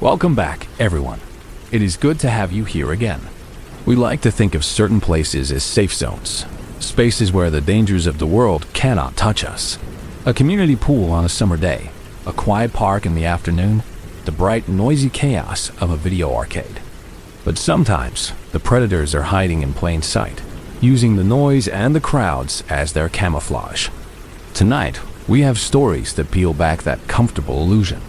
Welcome back, everyone. It is good to have you here again. We like to think of certain places as safe zones, spaces where the dangers of the world cannot touch us. A community pool on a summer day, a quiet park in the afternoon, the bright, noisy chaos of a video arcade. But sometimes, the predators are hiding in plain sight, using the noise and the crowds as their camouflage. Tonight, we have stories that peel back that comfortable illusion.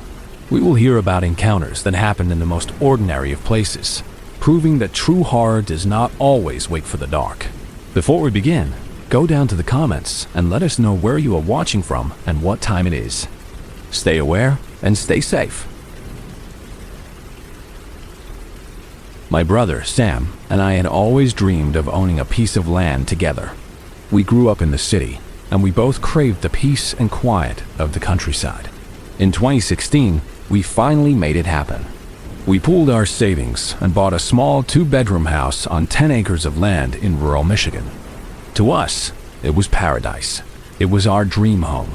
We will hear about encounters that happened in the most ordinary of places, proving that true horror does not always wait for the dark. Before we begin, go down to the comments and let us know where you are watching from and what time it is. Stay aware and stay safe. My brother, Sam, and I had always dreamed of owning a piece of land together. We grew up in the city, and we both craved the peace and quiet of the countryside. In 2016, we finally made it happen. We pooled our savings and bought a small 2-bedroom house on 10 acres of land in rural Michigan. To us, it was paradise. It was our dream home.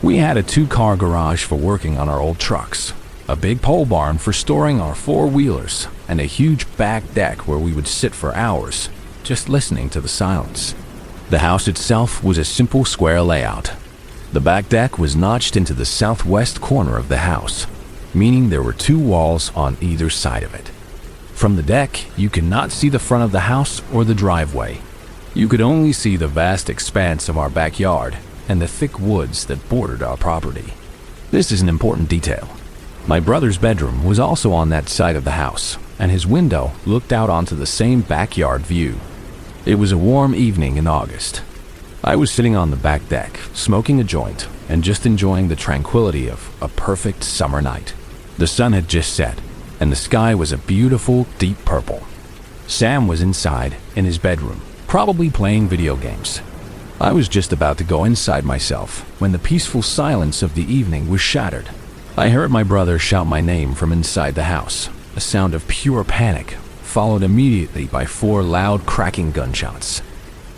We had a 2-car garage for working on our old trucks, a big pole barn for storing our 4-wheelers, and a huge back deck where we would sit for hours, just listening to the silence. The house itself was a simple square layout. The back deck was notched into the southwest corner of the house, meaning there were 2 walls on either side of it. From the deck, you could not see the front of the house or the driveway. You could only see the vast expanse of our backyard and the thick woods that bordered our property. This is an important detail. My brother's bedroom was also on that side of the house, and his window looked out onto the same backyard view. It was a warm evening in August. I was sitting on the back deck, smoking a joint, and just enjoying the tranquility of a perfect summer night. The sun had just set, and the sky was a beautiful, deep purple. Sam was inside, in his bedroom, probably playing video games. I was just about to go inside myself when the peaceful silence of the evening was shattered. I heard my brother shout my name from inside the house, a sound of pure panic, followed immediately by 4 loud cracking gunshots.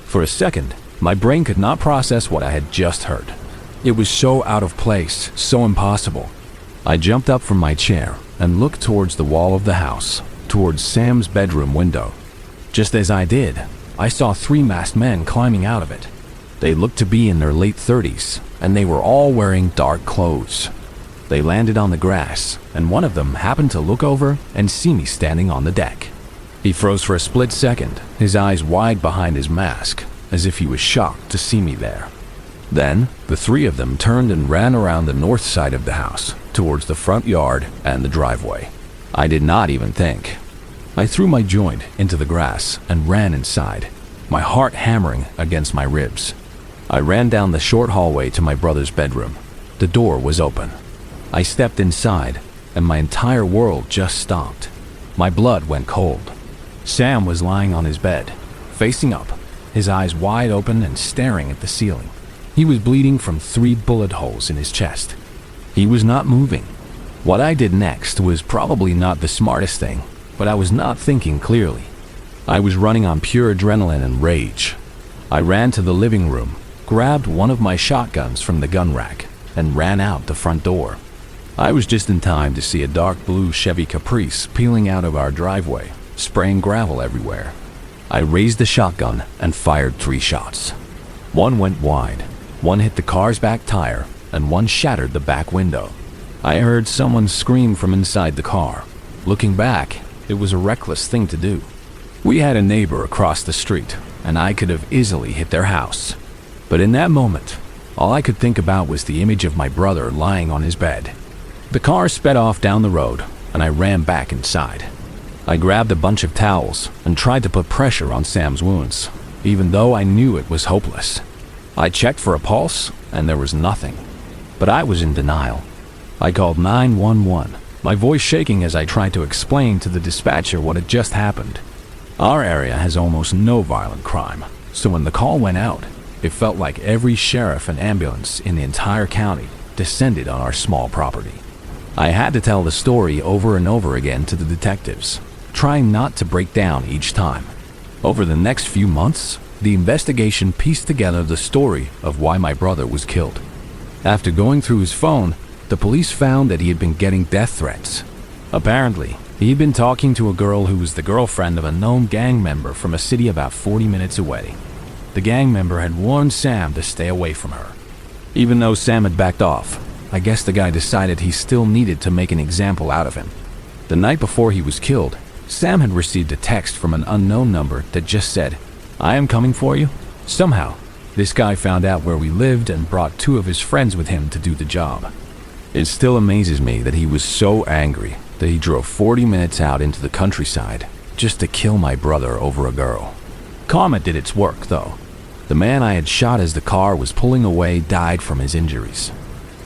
For a second, my brain could not process what I had just heard. It was so out of place, so impossible. I jumped up from my chair and looked towards the wall of the house, towards Sam's bedroom window. Just as I did, I saw 3 masked men climbing out of it. They looked to be in their late 30s, and they were all wearing dark clothes. They landed on the grass, and one of them happened to look over and see me standing on the deck. He froze for a split second, his eyes wide behind his mask, as if he was shocked to see me there. Then, the 3 of them turned and ran around the north side of the house, towards the front yard and the driveway. I did not even think. I threw my joint into the grass and ran inside, my heart hammering against my ribs. I ran down the short hallway to my brother's bedroom. The door was open. I stepped inside, and my entire world just stopped. My blood went cold. Sam was lying on his bed, facing up, his eyes wide open and staring at the ceiling. He was bleeding from 3 bullet holes in his chest. He was not moving. What I did next was probably not the smartest thing, but I was not thinking clearly. I was running on pure adrenaline and rage. I ran to the living room, grabbed one of my shotguns from the gun rack, and ran out the front door. I was just in time to see a dark blue Chevy Caprice peeling out of our driveway, spraying gravel everywhere. I raised the shotgun and fired 3 shots. One went wide, one hit the car's back tire, and one shattered the back window. I heard someone scream from inside the car. Looking back, it was a reckless thing to do. We had a neighbor across the street, and I could have easily hit their house. But in that moment, all I could think about was the image of my brother lying on his bed. The car sped off down the road, and I ran back inside. I grabbed a bunch of towels and tried to put pressure on Sam's wounds, even though I knew it was hopeless. I checked for a pulse, and there was nothing. But I was in denial. I called 911, my voice shaking as I tried to explain to the dispatcher what had just happened. Our area has almost no violent crime, so when the call went out, it felt like every sheriff and ambulance in the entire county descended on our small property. I had to tell the story over and over again to the detectives, trying not to break down each time. Over the next few months, the investigation pieced together the story of why my brother was killed. After going through his phone, the police found that he had been getting death threats. Apparently, he'd been talking to a girl who was the girlfriend of a known gang member from a city about 40 minutes away. The gang member had warned Sam to stay away from her. Even though Sam had backed off, I guess the guy decided he still needed to make an example out of him. The night before he was killed, Sam had received a text from an unknown number that just said, "I am coming for you." Somehow, this guy found out where we lived and brought 2 of his friends with him to do the job. It still amazes me that he was so angry that he drove 40 minutes out into the countryside just to kill my brother over a girl. Karma did its work, though. The man I had shot as the car was pulling away died from his injuries.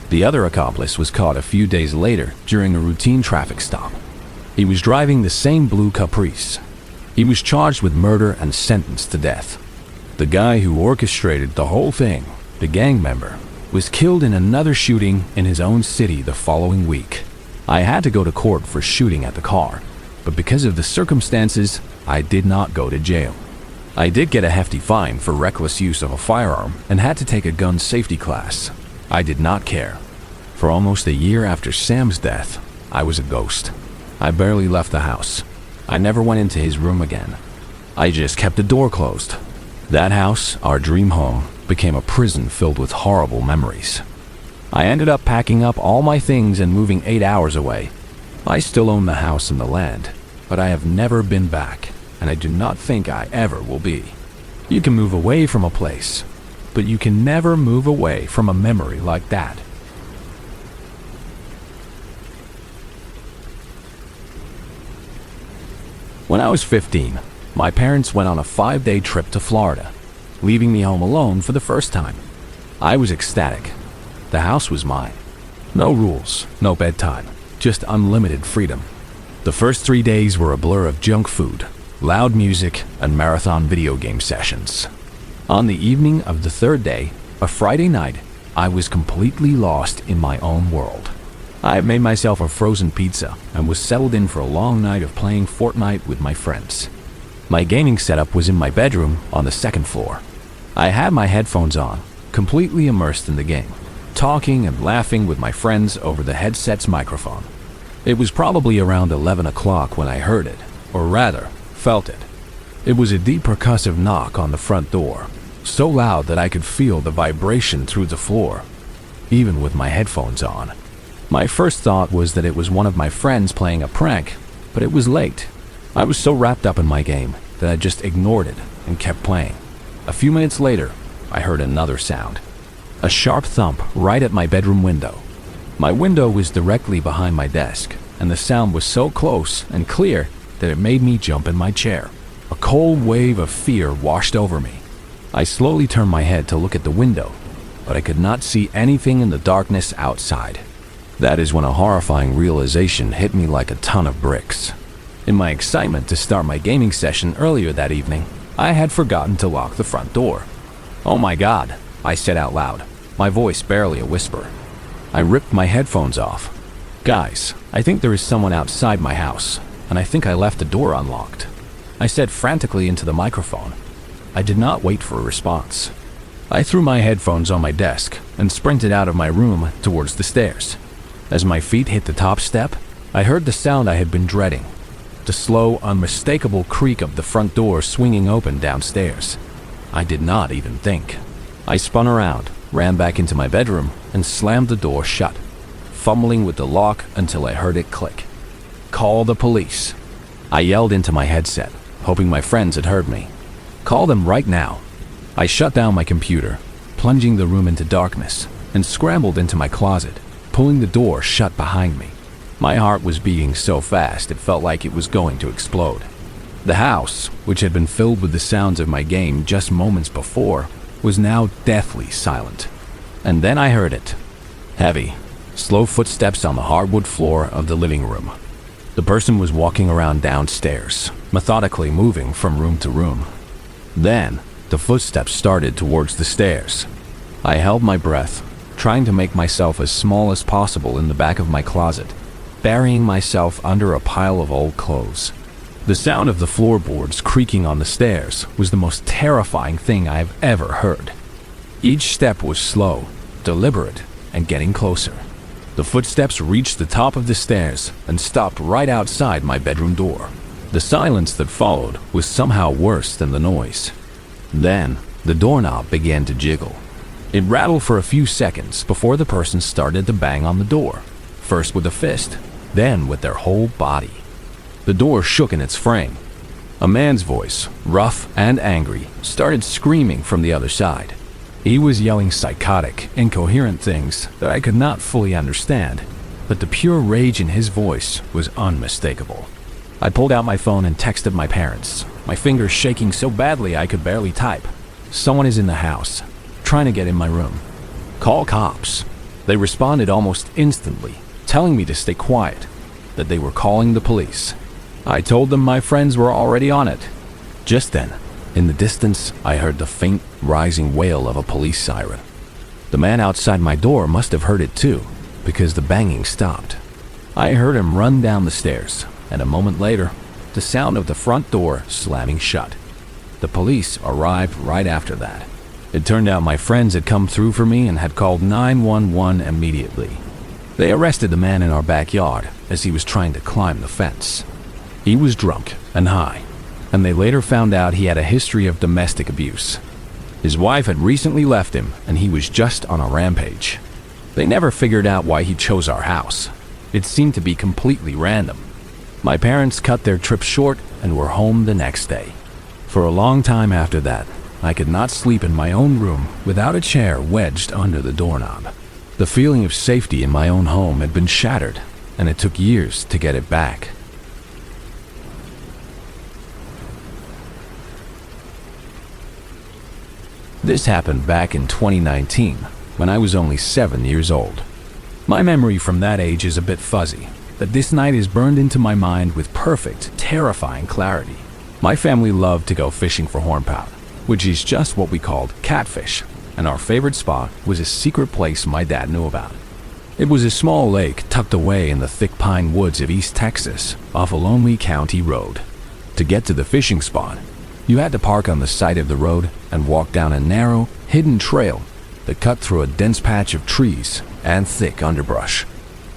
The other accomplice was caught a few days later during a routine traffic stop. He was driving the same blue Caprice. He was charged with murder and sentenced to death. The guy who orchestrated the whole thing, the gang member, was killed in another shooting in his own city the following week. I had to go to court for shooting at the car, but because of the circumstances, I did not go to jail. I did get a hefty fine for reckless use of a firearm and had to take a gun safety class. I did not care. For almost a year after Sam's death, I was a ghost. I barely left the house. I never went into his room again. I just kept the door closed. That house, our dream home, became a prison filled with horrible memories. I ended up packing up all my things and moving 8 hours away. I still own the house and the land, but I have never been back, and I do not think I ever will be. You can move away from a place, but you can never move away from a memory like that. When I was 15, my parents went on a 5-day trip to Florida, leaving me home alone for the first time. I was ecstatic. The house was mine. No rules, no bedtime, just unlimited freedom. The first 3 days were a blur of junk food, loud music, and marathon video game sessions. On the evening of the 3rd day, a Friday night, I was completely lost in my own world. I had made myself a frozen pizza and was settled in for a long night of playing Fortnite with my friends. My gaming setup was in my bedroom on the 2nd floor. I had my headphones on, completely immersed in the game, talking and laughing with my friends over the headset's microphone. It was probably around 11 o'clock when I heard it, or rather, felt it. It was a deep percussive knock on the front door, so loud that I could feel the vibration through the floor, even with my headphones on. My first thought was that it was one of my friends playing a prank, but it was late. I was so wrapped up in my game that I just ignored it and kept playing. A few minutes later, I heard another sound. A sharp thump right at my bedroom window. My window was directly behind my desk, and the sound was so close and clear that it made me jump in my chair. A cold wave of fear washed over me. I slowly turned my head to look at the window, but I could not see anything in the darkness outside. That is when a horrifying realization hit me like a ton of bricks. In my excitement to start my gaming session earlier that evening, I had forgotten to lock the front door. "Oh my God," I said out loud, my voice barely a whisper. I ripped my headphones off. "Guys, I think there is someone outside my house, and I think I left the door unlocked," I said frantically into the microphone. I did not wait for a response. I threw my headphones on my desk and sprinted out of my room towards the stairs. As my feet hit the top step, I heard the sound I had been dreading. The slow, unmistakable creak of the front door swinging open downstairs. I did not even think. I spun around, ran back into my bedroom, and slammed the door shut, fumbling with the lock until I heard it click. "Call the police," I yelled into my headset, hoping my friends had heard me. "Call them right now." I shut down my computer, plunging the room into darkness, and scrambled into my closet, pulling the door shut behind me. My heart was beating so fast it felt like it was going to explode. The house, which had been filled with the sounds of my game just moments before, was now deathly silent. And then I heard it. Heavy, slow footsteps on the hardwood floor of the living room. The person was walking around downstairs, methodically moving from room to room. Then, the footsteps started towards the stairs. I held my breath, trying to make myself as small as possible in the back of my closet, burying myself under a pile of old clothes. The sound of the floorboards creaking on the stairs was the most terrifying thing I have ever heard. Each step was slow, deliberate, and getting closer. The footsteps reached the top of the stairs and stopped right outside my bedroom door. The silence that followed was somehow worse than the noise. Then, the doorknob began to jiggle. It rattled for a few seconds before the person started to bang on the door, first with a fist, then with their whole body. The door shook in its frame. A man's voice, rough and angry, started screaming from the other side. He was yelling psychotic, incoherent things that I could not fully understand, but the pure rage in his voice was unmistakable. I pulled out my phone and texted my parents, my fingers shaking so badly I could barely type. "Someone is in the house, trying to get in my room. Call cops." They responded almost instantly, telling me to stay quiet, that they were calling the police. I told them my friends were already on it. Just then, in the distance, I heard the faint, rising wail of a police siren. The man outside my door must have heard it too, because the banging stopped. I heard him run down the stairs, and a moment later, the sound of the front door slamming shut. The police arrived right after that. It turned out my friends had come through for me and had called 911 immediately. They arrested the man in our backyard as he was trying to climb the fence. He was drunk and high, and they later found out he had a history of domestic abuse. His wife had recently left him, and he was just on a rampage. They never figured out why he chose our house. It seemed to be completely random. My parents cut their trip short and were home the next day. For a long time after that, I could not sleep in my own room without a chair wedged under the doorknob. The feeling of safety in my own home had been shattered, and it took years to get it back. This happened back in 2019, when I was only 7 years old. My memory from that age is a bit fuzzy, but this night is burned into my mind with perfect, terrifying clarity. My family loved to go fishing for hornpout, which is just what we called catfish, and our favorite spot was a secret place my dad knew about. It was a small lake tucked away in the thick pine woods of East Texas off a lonely county road. To get to the fishing spot, you had to park on the side of the road and walk down a narrow, hidden trail that cut through a dense patch of trees and thick underbrush.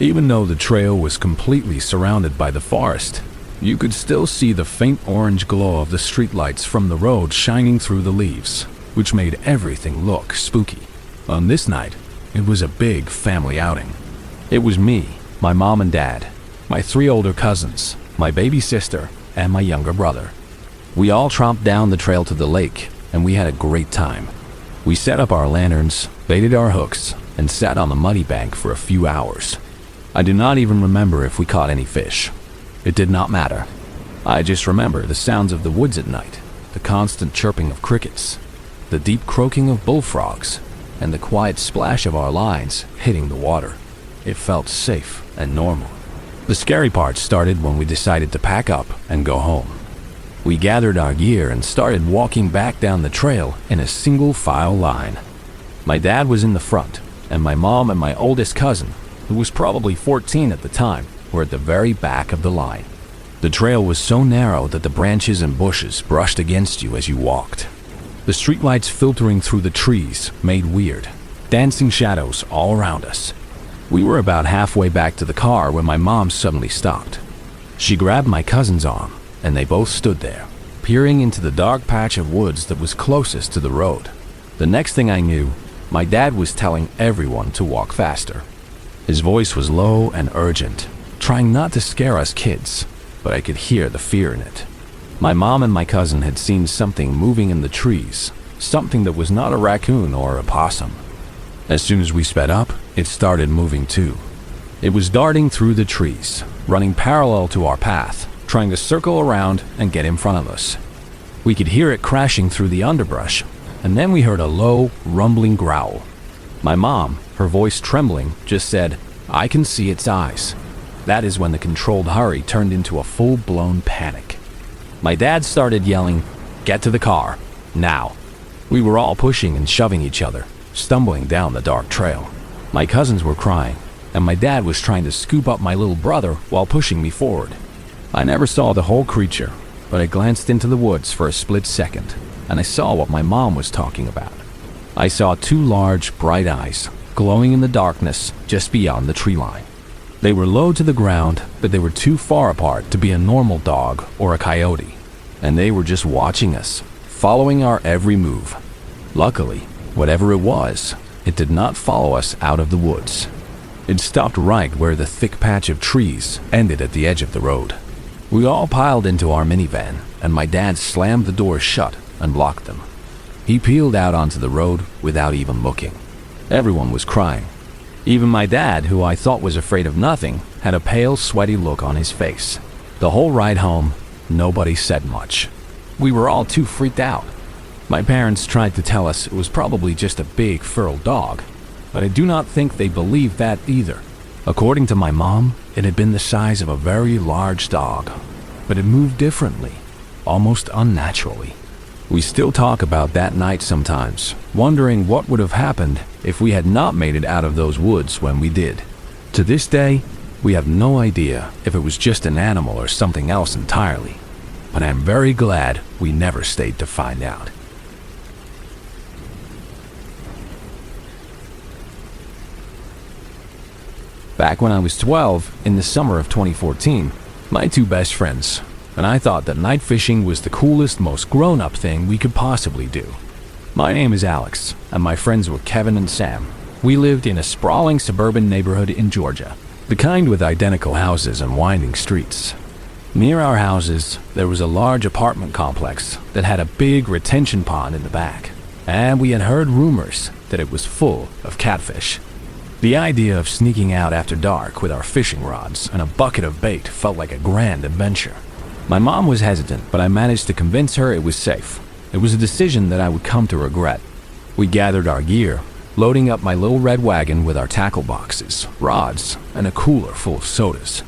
Even though the trail was completely surrounded by the forest, you could still see the faint orange glow of the streetlights from the road shining through the leaves, which made everything look spooky. On this night, it was a big family outing. It was me, my mom and dad, my 3 older cousins, my baby sister, and my younger brother. We all tromped down the trail to the lake, and we had a great time. We set up our lanterns, baited our hooks, and sat on the muddy bank for a few hours. I do not even remember if we caught any fish. It did not matter. I just remember the sounds of the woods at night, the constant chirping of crickets, the deep croaking of bullfrogs, and the quiet splash of our lines hitting the water. It felt safe and normal. The scary part started when we decided to pack up and go home. We gathered our gear and started walking back down the trail in a single file line. My dad was in the front, and my mom and my oldest cousin, who was probably 14 at the time, were at the very back of the line. The trail was so narrow that the branches and bushes brushed against you as you walked. The streetlights filtering through the trees made weird, dancing shadows all around us. We were about halfway back to the car when my mom suddenly stopped. She grabbed my cousin's arm, and they both stood there, peering into the dark patch of woods that was closest to the road. The next thing I knew, my dad was telling everyone to walk faster. His voice was low and urgent, trying not to scare us kids, but I could hear the fear in it. My mom and my cousin had seen something moving in the trees, something that was not a raccoon or a possum. As soon as we sped up, it started moving too. It was darting through the trees, running parallel to our path, trying to circle around and get in front of us. We could hear it crashing through the underbrush, and then we heard a low, rumbling growl. My mom, her voice trembling, just said, "I can see its eyes." That is when the controlled hurry turned into a full-blown panic. My dad started yelling, "Get to the car, now." We were all pushing and shoving each other, stumbling down the dark trail. My cousins were crying, and my dad was trying to scoop up my little brother while pushing me forward. I never saw the whole creature, but I glanced into the woods for a split second, and I saw what my mom was talking about. I saw 2 large, bright eyes, glowing in the darkness just beyond the tree line. They were low to the ground, but they were too far apart to be a normal dog or a coyote, and they were just watching us, following our every move. Luckily, whatever it was, it did not follow us out of the woods. It stopped right where the thick patch of trees ended at the edge of the road. We all piled into our minivan, and my dad slammed the doors shut and locked them. He peeled out onto the road without even looking. Everyone was crying. Even my dad, who I thought was afraid of nothing, had a pale, sweaty look on his face. The whole ride home, nobody said much. We were all too freaked out. My parents tried to tell us it was probably just a big, feral dog, but I do not think they believed that either. According to my mom, it had been the size of a very large dog, but it moved differently, almost unnaturally. We still talk about that night sometimes, wondering what would have happened if we had not made it out of those woods when we did. To this day, we have no idea if it was just an animal or something else entirely, but I'm very glad we never stayed to find out. Back when I was 12, in the summer of 2014, my two best friends and I thought that night fishing was the coolest, most grown-up thing we could possibly do. My name is Alex, and my friends were Kevin and Sam. We lived in a sprawling suburban neighborhood in Georgia, the kind with identical houses and winding streets. Near our houses, there was a large apartment complex that had a big retention pond in the back, and we had heard rumors that it was full of catfish. The idea of sneaking out after dark with our fishing rods and a bucket of bait felt like a grand adventure. My mom was hesitant, but I managed to convince her it was safe. It was a decision that I would come to regret. We gathered our gear, loading up my little red wagon with our tackle boxes, rods, and a cooler full of sodas.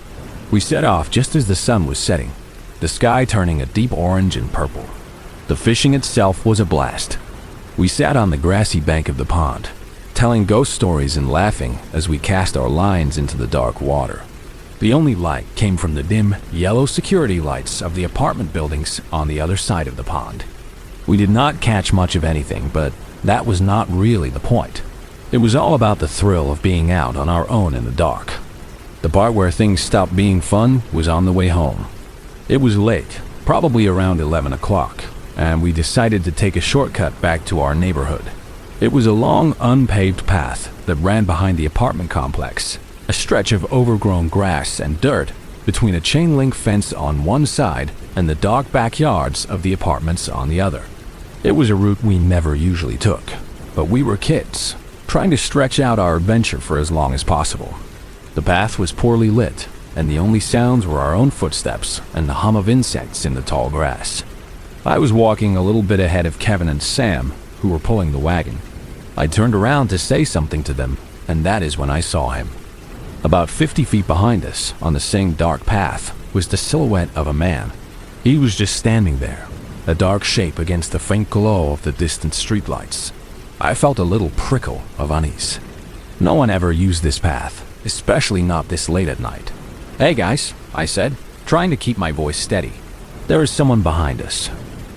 We set off just as the sun was setting, the sky turning a deep orange and purple. The fishing itself was a blast. We sat on the grassy bank of the pond, telling ghost stories and laughing as we cast our lines into the dark water. The only light came from the dim, yellow security lights of the apartment buildings on the other side of the pond. We did not catch much of anything, but that was not really the point. It was all about the thrill of being out on our own in the dark. The part where things stopped being fun was on the way home. It was late, probably around 11 o'clock, and we decided to take a shortcut back to our neighborhood. It was a long, unpaved path that ran behind the apartment complex, a stretch of overgrown grass and dirt between a chain-link fence on one side and the dark backyards of the apartments on the other. It was a route we never usually took, but we were kids, trying to stretch out our adventure for as long as possible. The path was poorly lit, and the only sounds were our own footsteps and the hum of insects in the tall grass. I was walking a little bit ahead of Kevin and Sam, who were pulling the wagon. I turned around to say something to them, and that is when I saw him. About 50 feet behind us, on the same dark path, was the silhouette of a man. He was just standing there, a dark shape against the faint glow of the distant streetlights. I felt a little prickle of unease. No one ever used this path, especially not this late at night. "Hey guys," I said, trying to keep my voice steady. "There is someone behind us."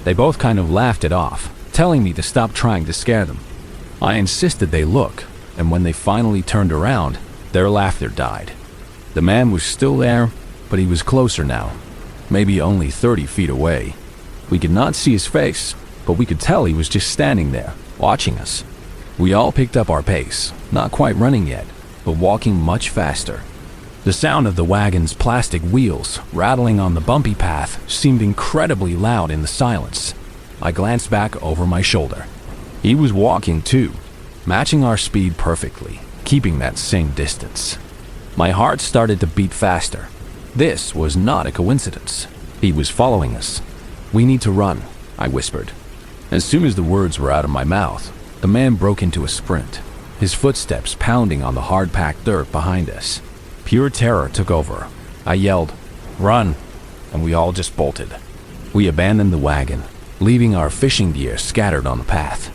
They both kind of laughed it off, telling me to stop trying to scare them. I insisted they look, and when they finally turned around, their laughter died. The man was still there, but he was closer now, maybe only 30 feet away. We could not see his face, but we could tell he was just standing there, watching us. We all picked up our pace, not quite running yet, but walking much faster. The sound of the wagon's plastic wheels rattling on the bumpy path seemed incredibly loud in the silence. I glanced back over my shoulder. He was walking too, matching our speed perfectly, keeping that same distance. My heart started to beat faster. This was not a coincidence. He was following us. "We need to run," I whispered. As soon as the words were out of my mouth, the man broke into a sprint, his footsteps pounding on the hard-packed dirt behind us. Pure terror took over. I yelled, "Run!" and we all just bolted. We abandoned the wagon, leaving our fishing gear scattered on the path.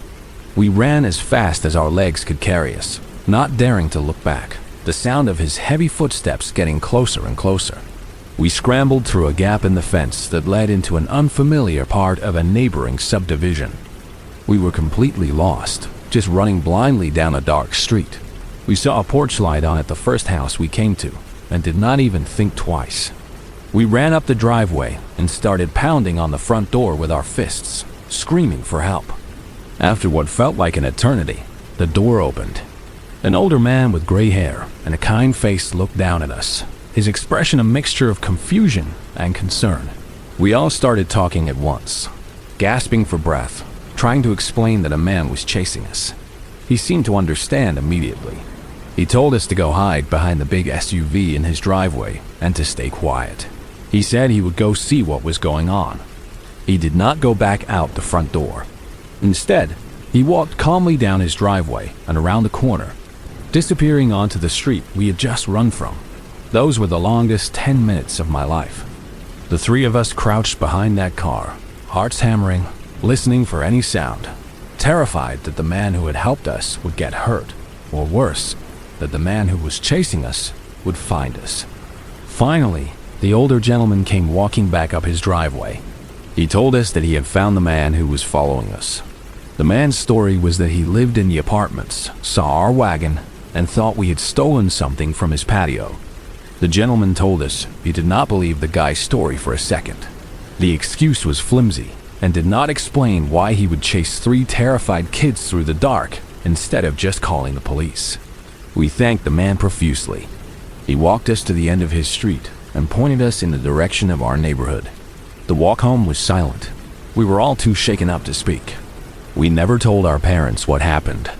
We ran as fast as our legs could carry us, not daring to look back, the sound of his heavy footsteps getting closer and closer. We scrambled through a gap in the fence that led into an unfamiliar part of a neighboring subdivision. We were completely lost, just running blindly down a dark street. We saw a porch light on at the first house we came to and did not even think twice. We ran up the driveway and started pounding on the front door with our fists, screaming for help. After what felt like an eternity, the door opened. An older man with gray hair and a kind face looked down at us, his expression a mixture of confusion and concern. We all started talking at once, gasping for breath, trying to explain that a man was chasing us. He seemed to understand immediately. He told us to go hide behind the big SUV in his driveway and to stay quiet. He said he would go see what was going on. He did not go back out the front door. Instead, he walked calmly down his driveway and around the corner, disappearing onto the street we had just run from. Those were the longest 10 minutes of my life. The three of us crouched behind that car, hearts hammering, listening for any sound, terrified that the man who had helped us would get hurt, or worse, that the man who was chasing us would find us. Finally, the older gentleman came walking back up his driveway. He told us that he had found the man who was following us. The man's story was that he lived in the apartments, saw our wagon, and thought we had stolen something from his patio. The gentleman told us he did not believe the guy's story for a second. The excuse was flimsy and did not explain why he would chase three terrified kids through the dark instead of just calling the police. We thanked the man profusely. He walked us to the end of his street and pointed us in the direction of our neighborhood. The walk home was silent. We were all too shaken up to speak. We never told our parents what happened.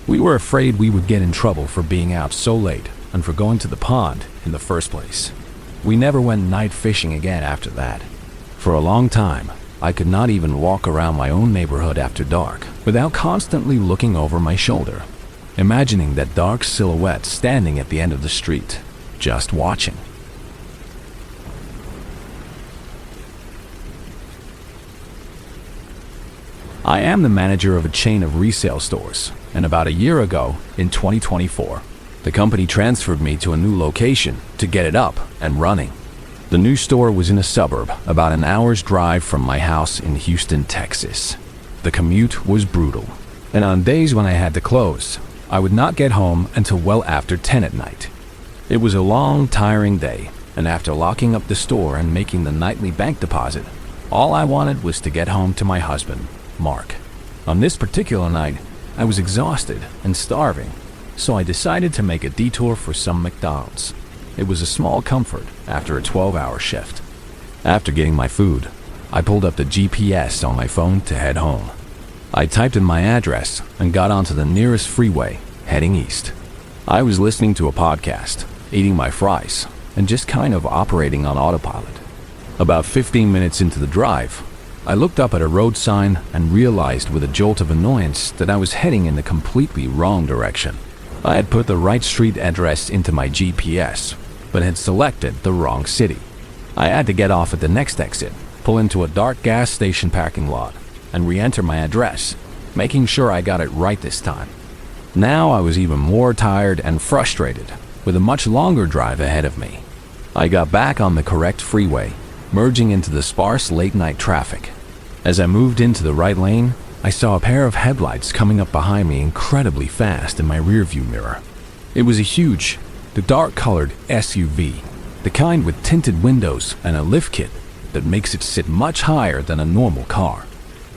We were afraid we would get in trouble for being out so late and for going to the pond in the first place. We never went night fishing again after that. For a long time, I could not even walk around my own neighborhood after dark without constantly looking over my shoulder, imagining that dark silhouette standing at the end of the street, just watching. I am the manager of a chain of resale stores, and about a year ago, in 2024, the company transferred me to a new location to get it up and running. The new store was in a suburb about an hour's drive from my house in Houston, Texas. The commute was brutal, and on days when I had to close, I would not get home until well after 10 at night. It was a long, tiring day, and after locking up the store and making the nightly bank deposit, all I wanted was to get home to my husband, Mark. On this particular night, I was exhausted and starving, so I decided to make a detour for some McDonald's. It was a small comfort after a 12-hour shift. After getting my food, I pulled up the GPS on my phone to head home. I typed in my address and got onto the nearest freeway, heading east. I was listening to a podcast, eating my fries, and just kind of operating on autopilot. About 15 minutes into the drive, I looked up at a road sign and realized with a jolt of annoyance that I was heading in the completely wrong direction. I had put the right street address into my GPS, but had selected the wrong city. I had to get off at the next exit, pull into a dark gas station parking lot, and re-enter my address, making sure I got it right this time. Now I was even more tired and frustrated, with a much longer drive ahead of me. I got back on the correct freeway, merging into the sparse late-night traffic. As I moved into the right lane, I saw a pair of headlights coming up behind me incredibly fast in my rearview mirror. It was a huge, dark-colored SUV, the kind with tinted windows and a lift kit that makes it sit much higher than a normal car.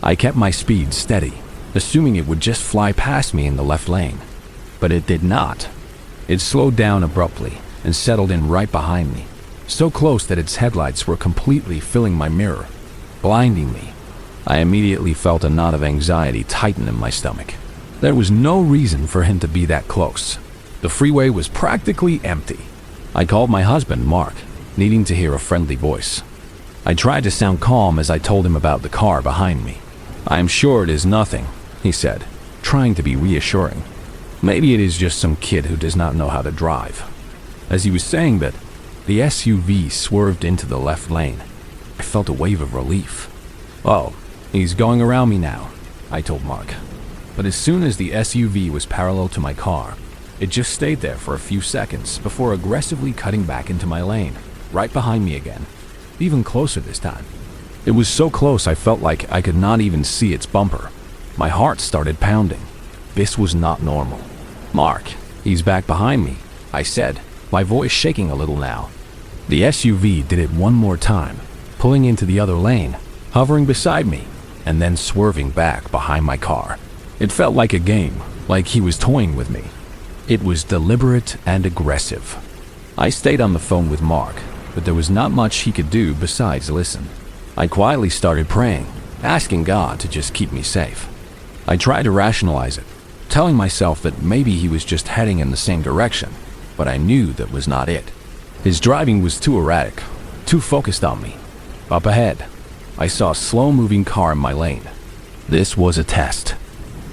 I kept my speed steady, assuming it would just fly past me in the left lane. But it did not. It slowed down abruptly and settled in right behind me, so close that its headlights were completely filling my mirror, blinding me. I immediately felt a knot of anxiety tighten in my stomach. There was no reason for him to be that close. The freeway was practically empty. I called my husband, Mark, needing to hear a friendly voice. I tried to sound calm as I told him about the car behind me. "I am sure it is nothing," he said, trying to be reassuring. "Maybe it is just some kid who does not know how to drive." As he was saying that, the SUV swerved into the left lane. I felt a wave of relief. "Oh, he's going around me now," I told Mark. But as soon as the SUV was parallel to my car, it just stayed there for a few seconds before aggressively cutting back into my lane, right behind me again, even closer this time. It was so close I felt like I could not even see its bumper. My heart started pounding. This was not normal. "Mark," "He's back behind me," I said, my voice shaking a little now. The SUV did it one more time, pulling into the other lane, hovering beside me, and then swerving back behind my car. It felt like a game, like he was toying with me. It was deliberate and aggressive. I stayed on the phone with Mark, but there was not much he could do besides listen. I quietly started praying, asking God to just keep me safe. I tried to rationalize it, telling myself that maybe he was just heading in the same direction, but I knew that was not it. His driving was too erratic, too focused on me. Up ahead, I saw a slow-moving car in my lane. This was a test.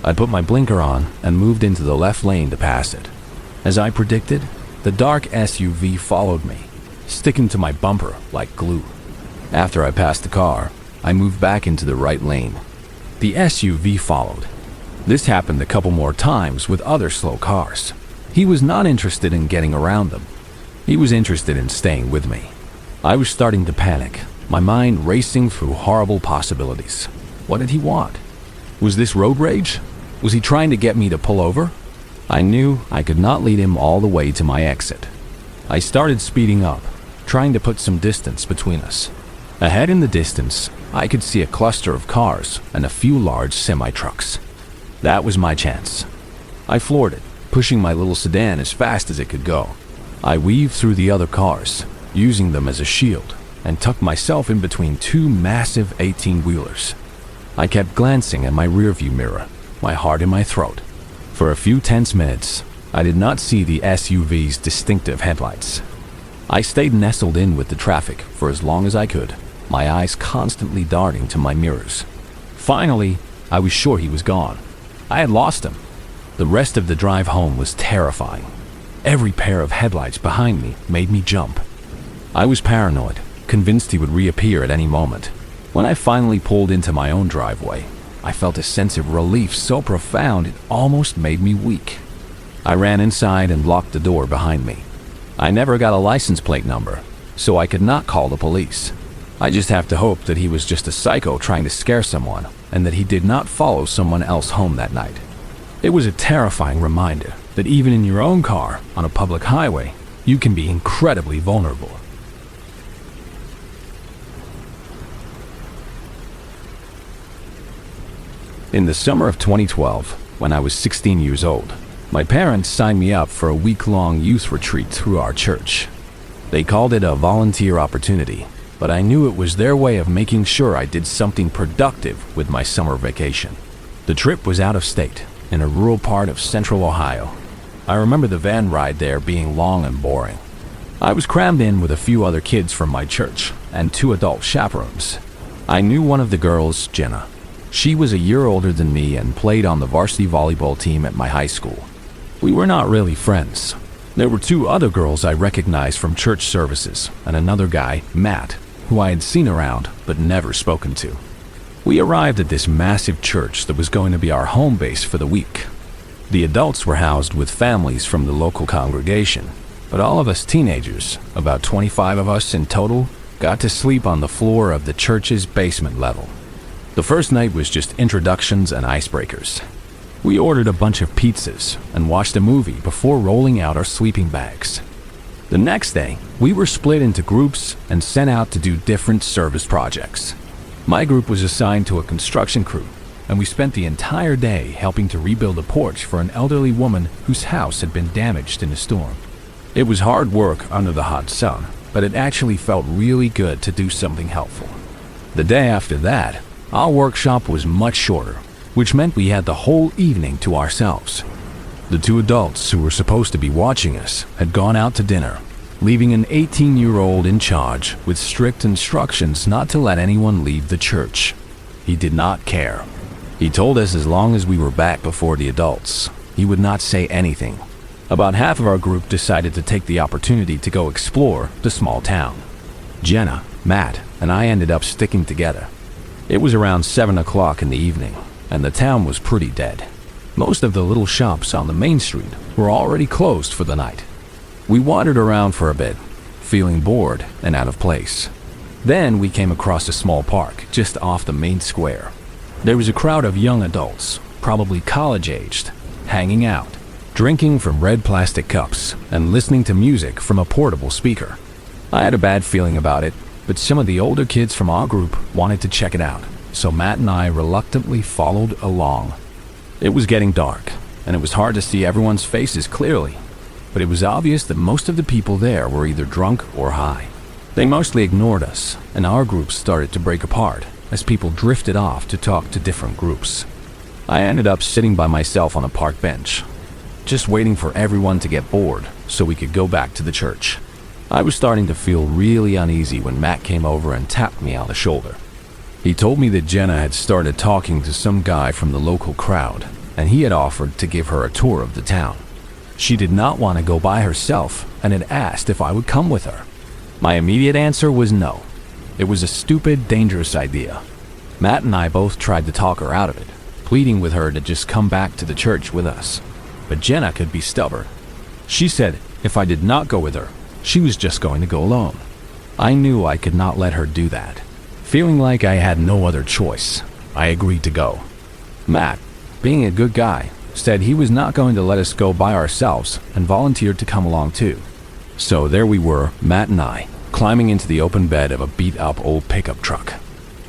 I put my blinker on and moved into the left lane to pass it. As I predicted, the dark SUV followed me, sticking to my bumper like glue. After I passed the car, I moved back into the right lane. The SUV followed. This happened a couple more times with other slow cars. He was not interested in getting around them. He was interested in staying with me. I was starting to panic, my mind racing through horrible possibilities. What did he want? Was this road rage? Was he trying to get me to pull over? I knew I could not lead him all the way to my exit. I started speeding up, trying to put some distance between us. Ahead in the distance, I could see a cluster of cars and a few large semi-trucks. That was my chance. I floored it, pushing my little sedan as fast as it could go. I weaved through the other cars, using them as a shield, and tucked myself in between two massive 18-wheelers. I kept glancing at my rearview mirror, my heart in my throat. For a few tense minutes, I did not see the SUV's distinctive headlights. I stayed nestled in with the traffic for as long as I could, my eyes constantly darting to my mirrors. Finally, I was sure he was gone. I had lost him. The rest of the drive home was terrifying. Every pair of headlights behind me made me jump. I was paranoid, convinced he would reappear at any moment. When I finally pulled into my own driveway, I felt a sense of relief so profound it almost made me weak. I ran inside and locked the door behind me. I never got a license plate number, so I could not call the police. I just have to hope that he was just a psycho trying to scare someone, and that he did not follow someone else home that night. It was a terrifying reminder that even in your own car on a public highway, you can be incredibly vulnerable. In the summer of 2012, when I was 16 years old, my parents signed me up for a week-long youth retreat through our church. They called it a volunteer opportunity, but I knew it was their way of making sure I did something productive with my summer vacation. The trip was out of state, in a rural part of central Ohio. I remember the van ride there being long and boring. I was crammed in with a few other kids from my church and 2 adult chaperones. I knew one of the girls, Jenna. She was a year older than me and played on the varsity volleyball team at my high school. We were not really friends. There were 2 other girls I recognized from church services and another guy, Matt, who I had seen around but never spoken to. We arrived at this massive church that was going to be our home base for the week. The adults were housed with families from the local congregation, but all of us teenagers, about 25 of us in total, got to sleep on the floor of the church's basement level. The first night was just introductions and icebreakers. We ordered a bunch of pizzas and watched a movie before rolling out our sleeping bags. The next day, we were split into groups and sent out to do different service projects. My group was assigned to a construction crew, and we spent the entire day helping to rebuild a porch for an elderly woman whose house had been damaged in a storm. It was hard work under the hot sun, but it actually felt really good to do something helpful. The day after that, our workshop was much shorter, which meant we had the whole evening to ourselves. The 2 adults who were supposed to be watching us had gone out to dinner, leaving an 18-year-old in charge with strict instructions not to let anyone leave the church. He did not care. He told us as long as we were back before the adults, he would not say anything. About half of our group decided to take the opportunity to go explore the small town. Jenna, Matt, and I ended up sticking together. It was around 7 o'clock in the evening, and the town was pretty dead. Most of the little shops on the main street were already closed for the night. We wandered around for a bit, feeling bored and out of place. Then we came across a small park just off the main square. There was a crowd of young adults, probably college-aged, hanging out. drinking from red plastic cups and listening to music from a portable speaker. I had a bad feeling about it, but some of the older kids from our group wanted to check it out, so Matt and I reluctantly followed along. It was getting dark, and it was hard to see everyone's faces clearly, but it was obvious that most of the people there were either drunk or high. They mostly ignored us, and our group started to break apart as people drifted off to talk to different groups. I ended up sitting by myself on a park bench, just waiting for everyone to get bored so we could go back to the church. I was starting to feel really uneasy when Matt came over and tapped me on the shoulder. He told me that Jenna had started talking to some guy from the local crowd, and he had offered to give her a tour of the town. She did not want to go by herself and had asked if I would come with her. My immediate answer was no. It was a stupid, dangerous idea. Matt and I both tried to talk her out of it, pleading with her to just come back to the church with us. But Jenna could be stubborn. She said if I did not go with her, she was just going to go alone. I knew I could not let her do that. Feeling like I had no other choice, I agreed to go. Matt, being a good guy, said he was not going to let us go by ourselves and volunteered to come along too. So there we were, Matt and I, climbing into the open bed of a beat-up old pickup truck.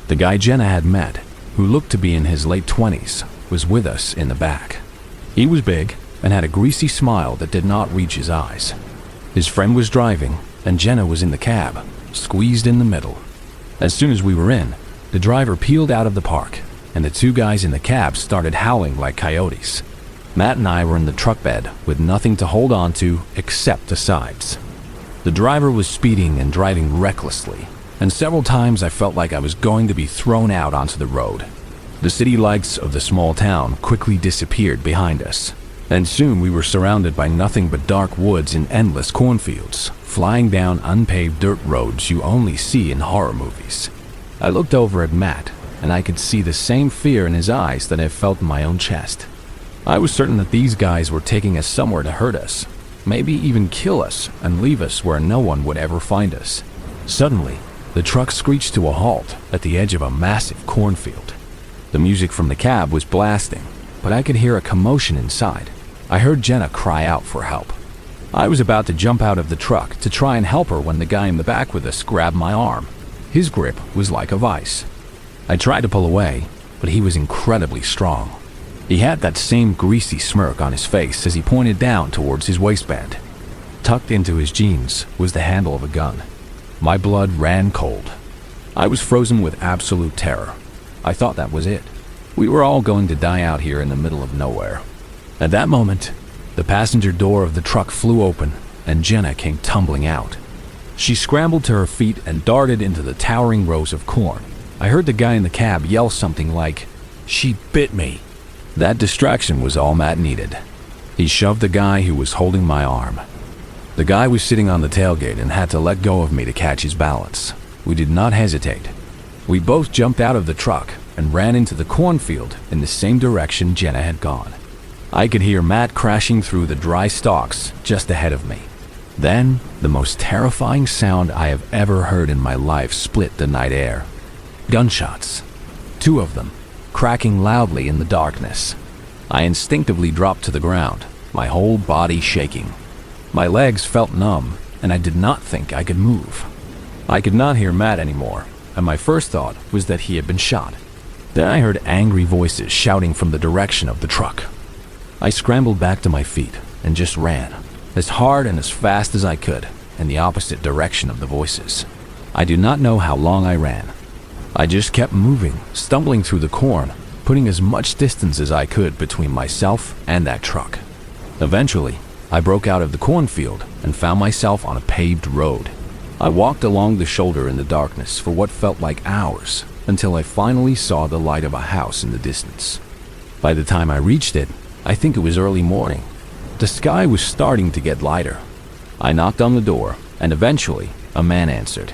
The guy Jenna had met, who looked to be in his late 20s, was with us in the back. He was big and had a greasy smile that did not reach his eyes. His friend was driving, and Jenna was in the cab, squeezed in the middle. As soon as we were in, the driver peeled out of the park, and the two guys in the cab started howling like coyotes. Matt and I were in the truck bed with nothing to hold on to except the sides. The driver was speeding and driving recklessly, and several times I felt like I was going to be thrown out onto the road. The city lights of the small town quickly disappeared behind us, and soon we were surrounded by nothing but dark woods and endless cornfields, flying down unpaved dirt roads you only see in horror movies. I looked over at Matt, and I could see the same fear in his eyes that I felt in my own chest. I was certain that these guys were taking us somewhere to hurt us, maybe even kill us and leave us where no one would ever find us. Suddenly, the truck screeched to a halt at the edge of a massive cornfield. The music from the cab was blasting, but I could hear a commotion inside. I heard Jenna cry out for help. I was about to jump out of the truck to try and help her when the guy in the back with us grabbed my arm. His grip was like a vice. I tried to pull away, but he was incredibly strong. He had that same greasy smirk on his face as he pointed down towards his waistband. Tucked into his jeans was the handle of a gun. My blood ran cold. I was frozen with absolute terror. I thought that was it. We were all going to die out here in the middle of nowhere. At that moment, the passenger door of the truck flew open and Jenna came tumbling out. She scrambled to her feet and darted into the towering rows of corn. I heard the guy in the cab yell something like, "She bit me." That distraction was all Matt needed. He shoved the guy who was holding my arm. The guy was sitting on the tailgate and had to let go of me to catch his balance. We did not hesitate. We both jumped out of the truck and ran into the cornfield in the same direction Jenna had gone. I could hear Matt crashing through the dry stalks just ahead of me. Then, the most terrifying sound I have ever heard in my life split the night air. Gunshots. 2 of them, cracking loudly in the darkness. I instinctively dropped to the ground, my whole body shaking. My legs felt numb, and I did not think I could move. I could not hear Matt anymore, and my first thought was that he had been shot. Then I heard angry voices shouting from the direction of the truck. I scrambled back to my feet and just ran, as hard and as fast as I could, in the opposite direction of the voices. I do not know how long I ran. I just kept moving, stumbling through the corn, putting as much distance as I could between myself and that truck. Eventually, I broke out of the cornfield and found myself on a paved road. I walked along the shoulder in the darkness for what felt like hours, until I finally saw the light of a house in the distance. By the time I reached it, I think it was early morning. The sky was starting to get lighter. I knocked on the door, and eventually, a man answered.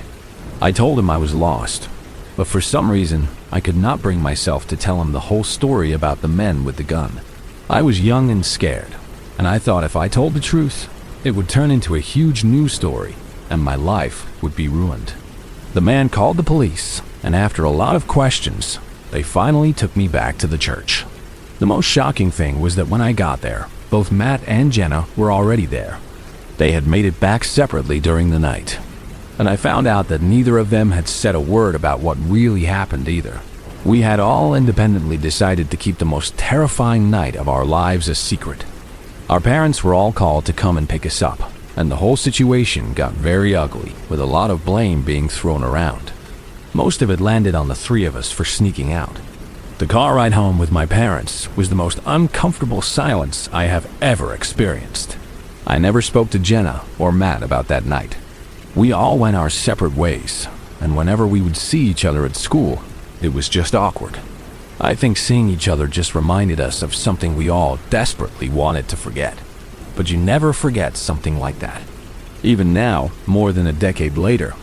I told him I was lost, but for some reason, I could not bring myself to tell him the whole story about the men with the gun. I was young and scared, and I thought if I told the truth, it would turn into a huge news story, and my life would be ruined. The man called the police, and after a lot of questions, they finally took me back to the church. The most shocking thing was that when I got there, Both Matt and Jenna were already there. They had made it back separately during the night, and I found out that neither of them had said a word about what really happened either. We had all independently decided to keep the most terrifying night of our lives a secret. Our parents were all called to come and pick us up, and the whole situation got very ugly, with a lot of blame being thrown around. Most of it landed on the three of us for sneaking out. The car ride home with my parents was the most uncomfortable silence I have ever experienced. I never spoke to Jenna or Matt about that night. We all went our separate ways, and whenever we would see each other at school, it was just awkward. I think seeing each other just reminded us of something we all desperately wanted to forget. But you never forget something like that. Even now, more than a decade later,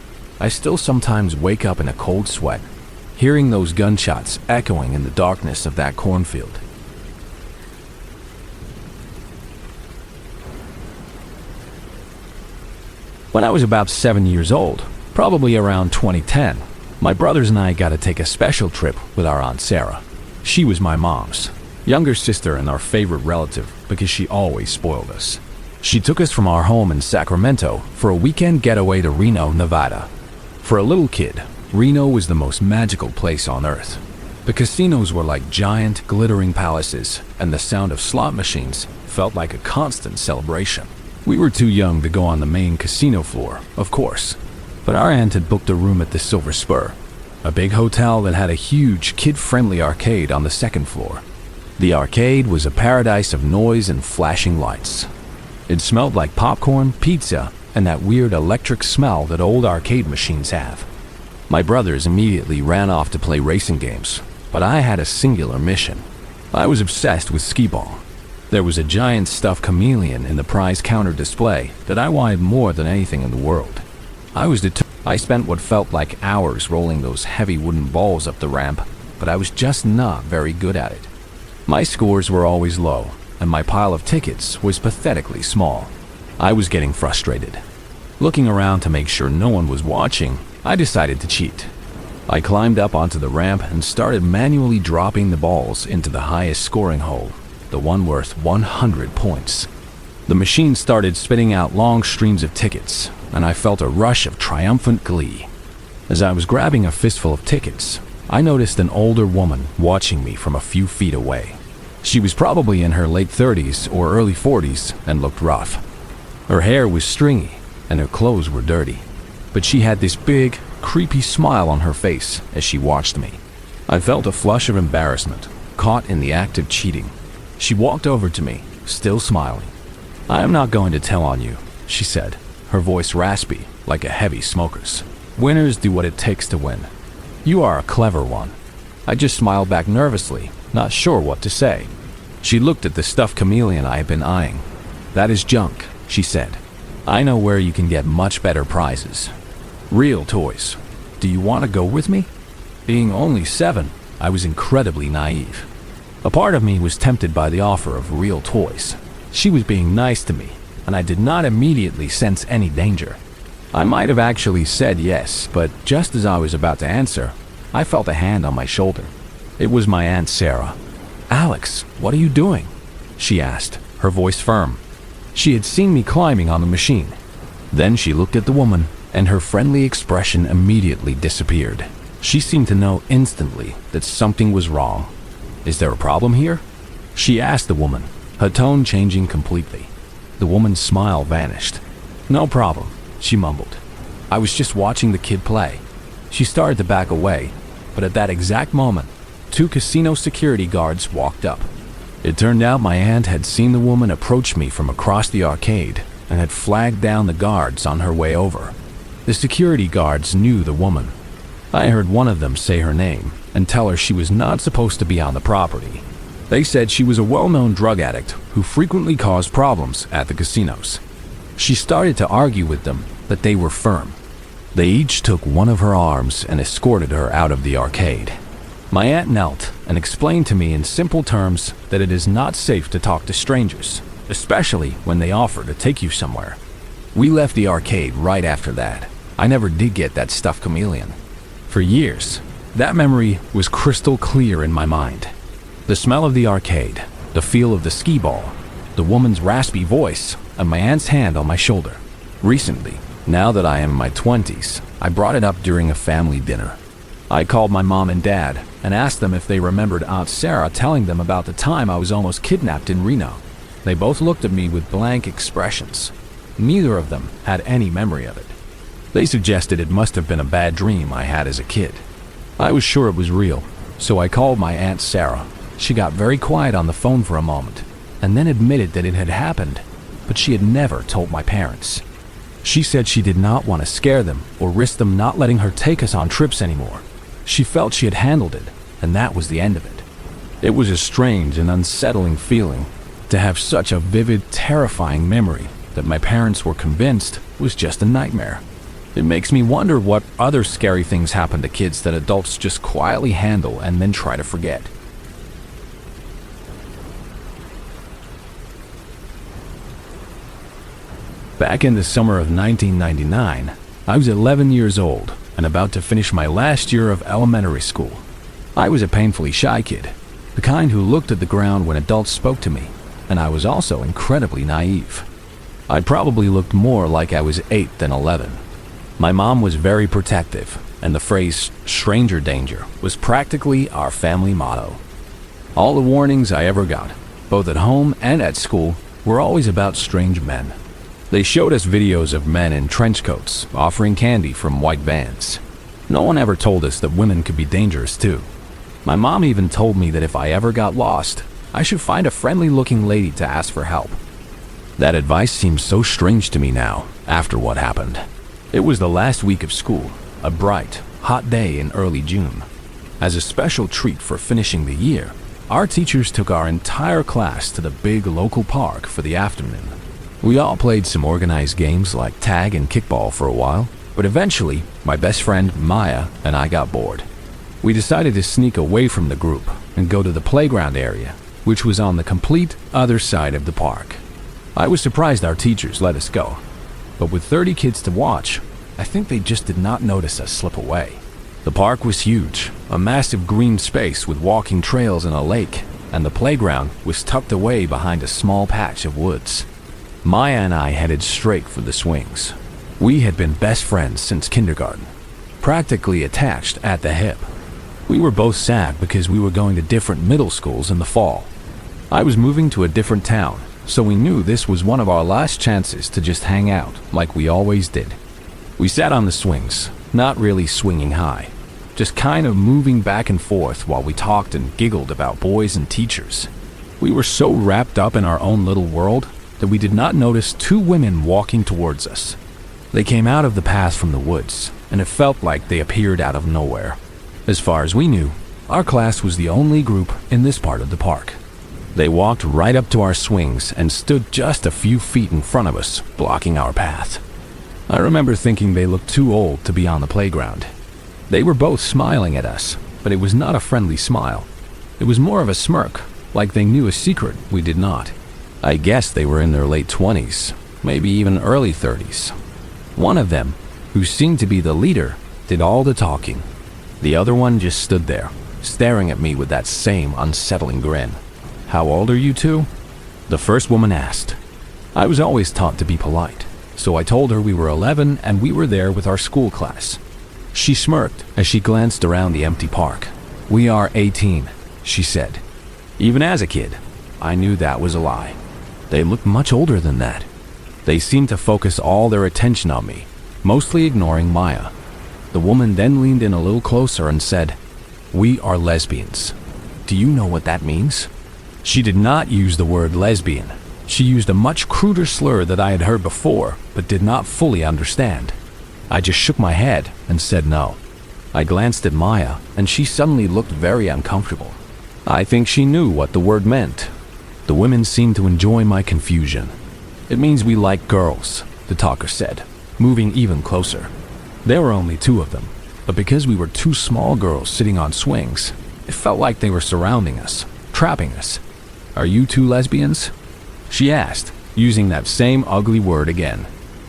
I still sometimes wake up in a cold sweat, hearing those gunshots echoing in the darkness of that cornfield. When I was about 7 years old, probably around 2010, my brothers and I got to take a special trip with our Aunt Sarah. She was my mom's younger sister and our favorite relative because she always spoiled us. She took us from our home in Sacramento for a weekend getaway to Reno, Nevada. For a little kid, Reno was the most magical place on earth. The casinos were like giant, glittering palaces, and the sound of slot machines felt like a constant celebration. We were too young to go on the main casino floor, of course, but our aunt had booked a room at the Silver Spur, a big hotel that had a huge, kid-friendly arcade on the second floor. The arcade was a paradise of noise and flashing lights. It smelled like popcorn, pizza, and that weird electric smell that old arcade machines have. My brothers immediately ran off to play racing games, but I had a singular mission. I was obsessed with skee-ball. There was a giant stuffed chameleon in the prize counter display that I wanted more than anything in the world. I spent what felt like hours rolling those heavy wooden balls up the ramp, but I was just not very good at it. My scores were always low, and my pile of tickets was pathetically small. I was getting frustrated. Looking around to make sure no one was watching, I decided to cheat. I climbed up onto the ramp and started manually dropping the balls into the highest scoring hole, the one worth 100 points. The machine started spitting out long streams of tickets, and I felt a rush of triumphant glee. As I was grabbing a fistful of tickets, I noticed an older woman watching me from a few feet away. She was probably in her late 30s or early 40s and looked rough. Her hair was stringy and her clothes were dirty, but she had this big, creepy smile on her face as she watched me. I felt a flush of embarrassment, caught in the act of cheating. She walked over to me, still smiling. "I am not going to tell on you," she said, her voice raspy, like a heavy smoker's. "Winners do what it takes to win. You are a clever one." I just smiled back nervously, not sure what to say. She looked at the stuffed chameleon I had been eyeing. "That is junk," she said. "I know where you can get much better prizes. Real toys. Do you want to go with me?" Being only 7, I was incredibly naive. A part of me was tempted by the offer of real toys. She was being nice to me, and I did not immediately sense any danger. I might have actually said yes, but just as I was about to answer, I felt a hand on my shoulder. It was my Aunt Sarah. "Alex, what are you doing?" she asked, her voice firm. She had seen me climbing on the machine. Then she looked at the woman, and her friendly expression immediately disappeared. She seemed to know instantly that something was wrong. "Is there a problem here?" she asked the woman, her tone changing completely. The woman's smile vanished. "No problem," she mumbled. "I was just watching the kid play." She started to back away, but at that exact moment, 2 casino security guards walked up. It turned out my aunt had seen the woman approach me from across the arcade and had flagged down the guards on her way over. The security guards knew the woman. I heard one of them say her name and tell her she was not supposed to be on the property. They said she was a well-known drug addict who frequently caused problems at the casinos. She started to argue with them, but they were firm. They each took one of her arms and escorted her out of the arcade. My aunt knelt and explained to me in simple terms that it is not safe to talk to strangers, especially when they offer to take you somewhere. We left the arcade right after that. I never did get that stuffed chameleon. For years, that memory was crystal clear in my mind. The smell of the arcade, the feel of the skee ball, the woman's raspy voice, and my aunt's hand on my shoulder. Recently, now that I am in my 20s, I brought it up during a family dinner. I called my mom and dad and asked them if they remembered Aunt Sarah telling them about the time I was almost kidnapped in Reno. They both looked at me with blank expressions. Neither of them had any memory of it. They suggested it must have been a bad dream I had as a kid. I was sure it was real, so I called my Aunt Sarah. She got very quiet on the phone for a moment, and then admitted that it had happened, but she had never told my parents. She said she did not want to scare them or risk them not letting her take us on trips anymore. She felt she had handled it, and that was the end of it. It was a strange and unsettling feeling to have such a vivid, terrifying memory that my parents were convinced was just a nightmare. It makes me wonder what other scary things happen to kids that adults just quietly handle and then try to forget. Back in the summer of 1999, I was 11 years old and about to finish my last year of elementary school. I was a painfully shy kid, the kind who looked at the ground when adults spoke to me, and I was also incredibly naive. I probably looked more like I was 8 than 11. My mom was very protective, and the phrase stranger danger was practically our family motto. All the warnings I ever got, both at home and at school, were always about strange men. They showed us videos of men in trench coats offering candy from white vans. No one ever told us that women could be dangerous too. My mom even told me that if I ever got lost, I should find a friendly-looking lady to ask for help. That advice seems so strange to me now, after what happened. It was the last week of school, a bright, hot day in early June. As a special treat for finishing the year, our teachers took our entire class to the big local park for the afternoon. We all played some organized games like tag and kickball for a while, but eventually, my best friend Maya and I got bored. We decided to sneak away from the group and go to the playground area, which was on the complete other side of the park. I was surprised our teachers let us go, but with 30 kids to watch, I think they just did not notice us slip away. The park was huge, a massive green space with walking trails and a lake, and the playground was tucked away behind a small patch of woods. Maya and I headed straight for the swings. We had been best friends since kindergarten, practically attached at the hip. We were both sad because we were going to different middle schools in the fall. I was moving to a different town, so we knew this was one of our last chances to just hang out like we always did. We sat on the swings, not really swinging high, just kind of moving back and forth while we talked and giggled about boys and teachers. We were so wrapped up in our own little world that we did not notice two women walking towards us. They came out of the path from the woods, and it felt like they appeared out of nowhere. As far as we knew, our class was the only group in this part of the park. They walked right up to our swings and stood just a few feet in front of us, blocking our path. I remember thinking they looked too old to be on the playground. They were both smiling at us, but it was not a friendly smile. It was more of a smirk, like they knew a secret we did not. I guess they were in their late 20s, maybe even early 30s. One of them, who seemed to be the leader, did all the talking. The other one just stood there, staring at me with that same unsettling grin. "How old are you two?" the first woman asked. I was always taught to be polite, so I told her we were 11 and we were there with our school class. She smirked as she glanced around the empty park. "We are 18, she said. Even as a kid, I knew that was a lie. They looked much older than that. They seemed to focus all their attention on me, mostly ignoring Maya. The woman then leaned in a little closer and said, "We are lesbians. Do you know what that means?" She did not use the word lesbian. She used a much cruder slur that I had heard before, but did not fully understand. I just shook my head and said no. I glanced at Maya, and she suddenly looked very uncomfortable. I think she knew what the word meant. The women seemed to enjoy my confusion. "It means we like girls," the talker said, moving even closer. There were only two of them, but because we were two small girls sitting on swings, it felt like they were surrounding us, trapping us. "Are you two lesbians?" she asked, using that same ugly word again.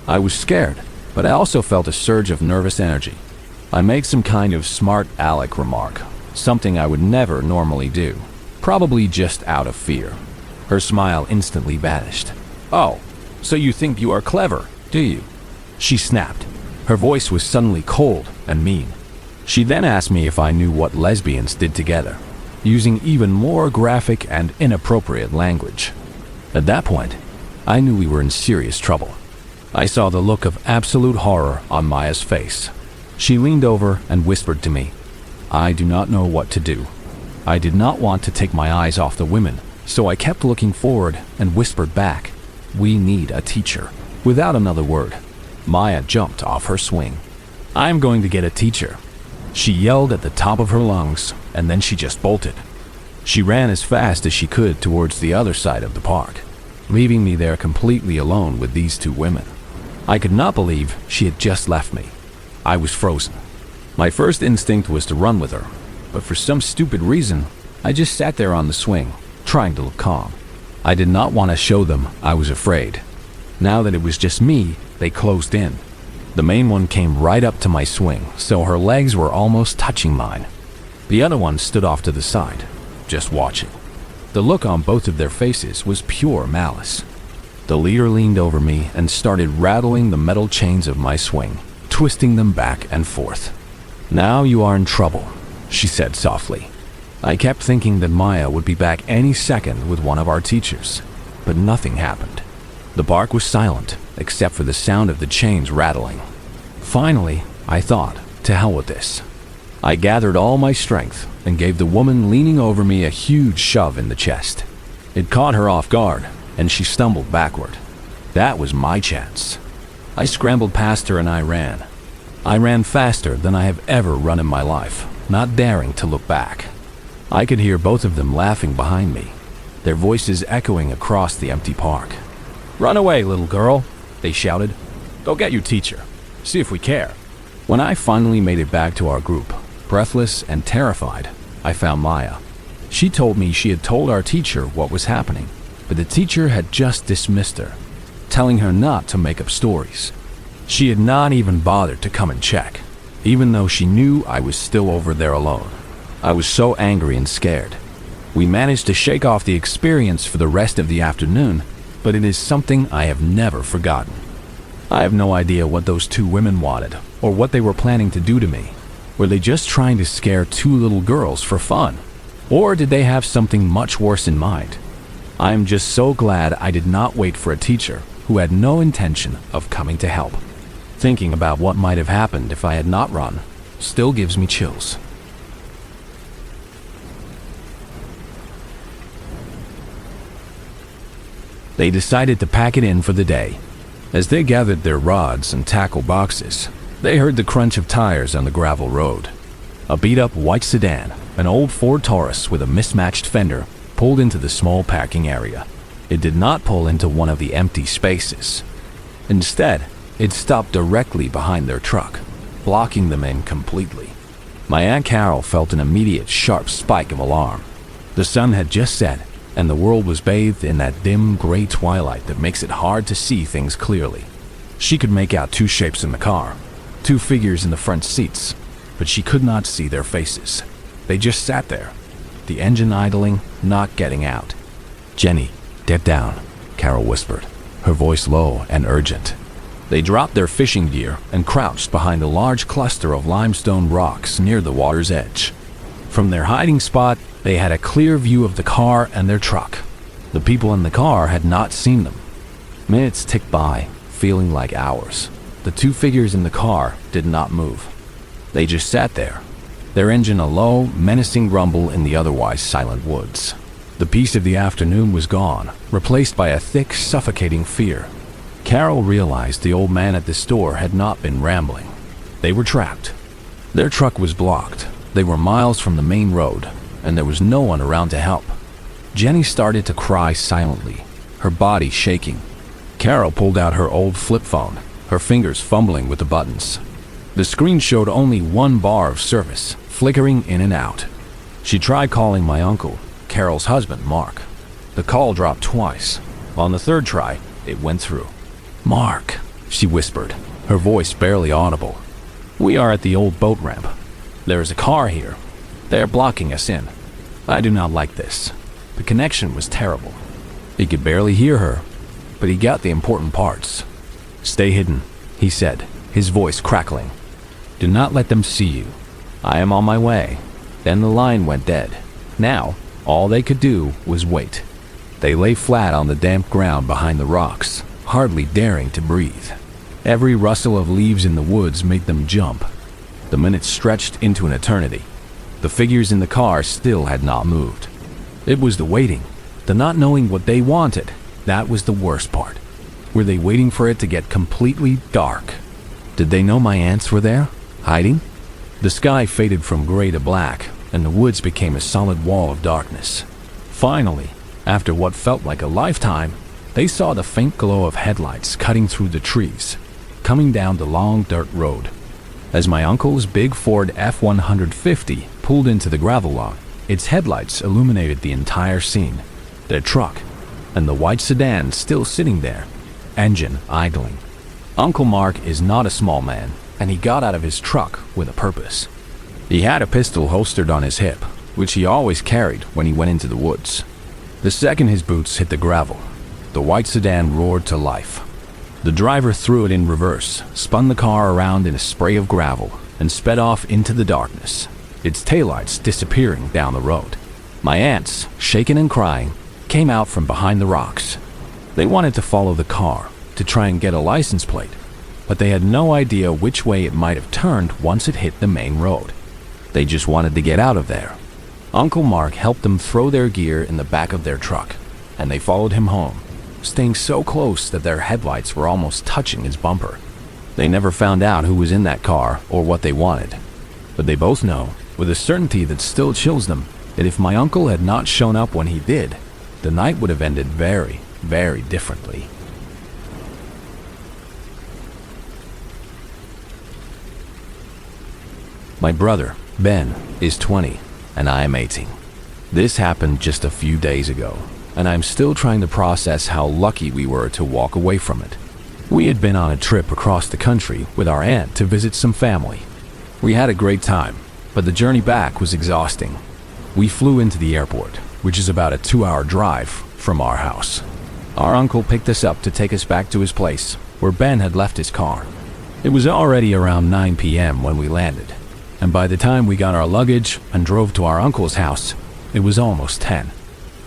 I was scared, but I also felt a surge of nervous energy. I made some kind of smart aleck remark, something I would never normally do, probably just out of fear. Her smile instantly vanished. "Oh, so you think you are clever, do you?" she snapped. Her voice was suddenly cold and mean. She then asked me if I knew what lesbians did together, using even more graphic and inappropriate language. At that point, I knew we were in serious trouble. I saw the look of absolute horror on Maya's face. She leaned over and whispered to me, "I do not know what to do." I did not want to take my eyes off the women, so I kept looking forward and whispered back, "We need a teacher." Without another word, Maya jumped off her swing. "I'm going to get a teacher," she yelled at the top of her lungs, and then she just bolted. She ran as fast as she could towards the other side of the park, leaving me there completely alone with these two women. I could not believe she had just left me. I was frozen. My first instinct was to run with her, but for some stupid reason, I just sat there on the swing, trying to look calm. I did not want to show them I was afraid. Now that it was just me, they closed in. The main one came right up to my swing, so her legs were almost touching mine. The other one stood off to the side, just watching. The look on both of their faces was pure malice. The leader leaned over me and started rattling the metal chains of my swing, twisting them back and forth. "Now you are in trouble," she said softly. I kept thinking that Maya would be back any second with one of our teachers, but nothing happened. The park was silent, except for the sound of the chains rattling. Finally, I thought, to hell with this. I gathered all my strength and gave the woman leaning over me a huge shove in the chest. It caught her off guard, and she stumbled backward. That was my chance. I scrambled past her and I ran. I ran faster than I have ever run in my life, not daring to look back. I could hear both of them laughing behind me, their voices echoing across the empty park. "Run away, little girl," they shouted. "Go get your teacher. See if we care." When I finally made it back to our group, breathless and terrified, I found Maya. She told me she had told our teacher what was happening, but the teacher had just dismissed her, telling her not to make up stories. She had not even bothered to come and check, even though she knew I was still over there alone. I was so angry and scared. We managed to shake off the experience for the rest of the afternoon, but it is something I have never forgotten. I have no idea what those two women wanted, or what they were planning to do to me. Were they just trying to scare two little girls for fun? Or did they have something much worse in mind? I am just so glad I did not wait for a teacher who had no intention of coming to help. Thinking about what might have happened if I had not run still gives me chills. They decided to pack it in for the day. As they gathered their rods and tackle boxes, they heard the crunch of tires on the gravel road. A beat-up white sedan, an old Ford Taurus with a mismatched fender, pulled into the small parking area. It did not pull into one of the empty spaces. Instead, it stopped directly behind their truck, blocking them in completely. My Aunt Carol felt an immediate sharp spike of alarm. The sun had just set, and the world was bathed in that dim gray twilight that makes it hard to see things clearly. She could make out two shapes in the car, two figures in the front seats, but she could not see their faces. They just sat there, the engine idling, not getting out. "Jenny, get down," Carol whispered, her voice low and urgent. They dropped their fishing gear and crouched behind a large cluster of limestone rocks near the water's edge. From their hiding spot, they had a clear view of the car and their truck. The people in the car had not seen them. Minutes ticked by, feeling like hours. The two figures in the car did not move. They just sat there, their engine a low, menacing rumble in the otherwise silent woods. The peace of the afternoon was gone, replaced by a thick, suffocating fear. Carol realized the old man at the store had not been rambling. They were trapped. Their truck was blocked. They were miles from the main road, and there was no one around to help. Jenny started to cry silently, her body shaking. Carol pulled out her old flip phone, her fingers fumbling with the buttons. The screen showed only one bar of service, flickering in and out. She tried calling my uncle, Carol's husband, Mark. The call dropped twice. On the third try, it went through. "Mark," she whispered, her voice barely audible. "We are at the old boat ramp. There is a car here. They are blocking us in. I do not like this." The connection was terrible. He could barely hear her, but he got the important parts. "Stay hidden," he said, his voice crackling. "Do not let them see you. I am on my way." Then the line went dead. Now, all they could do was wait. They lay flat on the damp ground behind the rocks, hardly daring to breathe. Every rustle of leaves in the woods made them jump. The minutes stretched into an eternity. The figures in the car still had not moved. It was the waiting, the not knowing what they wanted. That was the worst part. Were they waiting for it to get completely dark? Did they know my aunts were there, hiding? The sky faded from gray to black, and the woods became a solid wall of darkness. Finally, after what felt like a lifetime, they saw the faint glow of headlights cutting through the trees, coming down the long dirt road. As my uncle's big Ford F-150 pulled into the gravel lot, its headlights illuminated the entire scene. Their truck, and the white sedan still sitting there, engine idling. Uncle Mark is not a small man, and he got out of his truck with a purpose. He had a pistol holstered on his hip, which he always carried when he went into the woods. The second his boots hit the gravel, the white sedan roared to life. The driver threw it in reverse, spun the car around in a spray of gravel, and sped off into the darkness, its taillights disappearing down the road. My aunts, shaken and crying, came out from behind the rocks. They wanted to follow the car, to try and get a license plate, but they had no idea which way it might have turned once it hit the main road. They just wanted to get out of there. Uncle Mark helped them throw their gear in the back of their truck, and they followed him home, staying so close that their headlights were almost touching his bumper. They never found out who was in that car or what they wanted, but they both know, with a certainty that still chills them, that if my uncle had not shown up when he did, the night would have ended very, very differently. My brother, Ben, is 20, and I am 18. This happened just a few days ago, and I'm still trying to process how lucky we were to walk away from it. We had been on a trip across the country with our aunt to visit some family. We had a great time, but the journey back was exhausting. We flew into the airport, which is about a 2-hour drive from our house. Our uncle picked us up to take us back to his place, where Ben had left his car. It was already around 9 p.m. when we landed, and by the time we got our luggage and drove to our uncle's house, it was almost 10.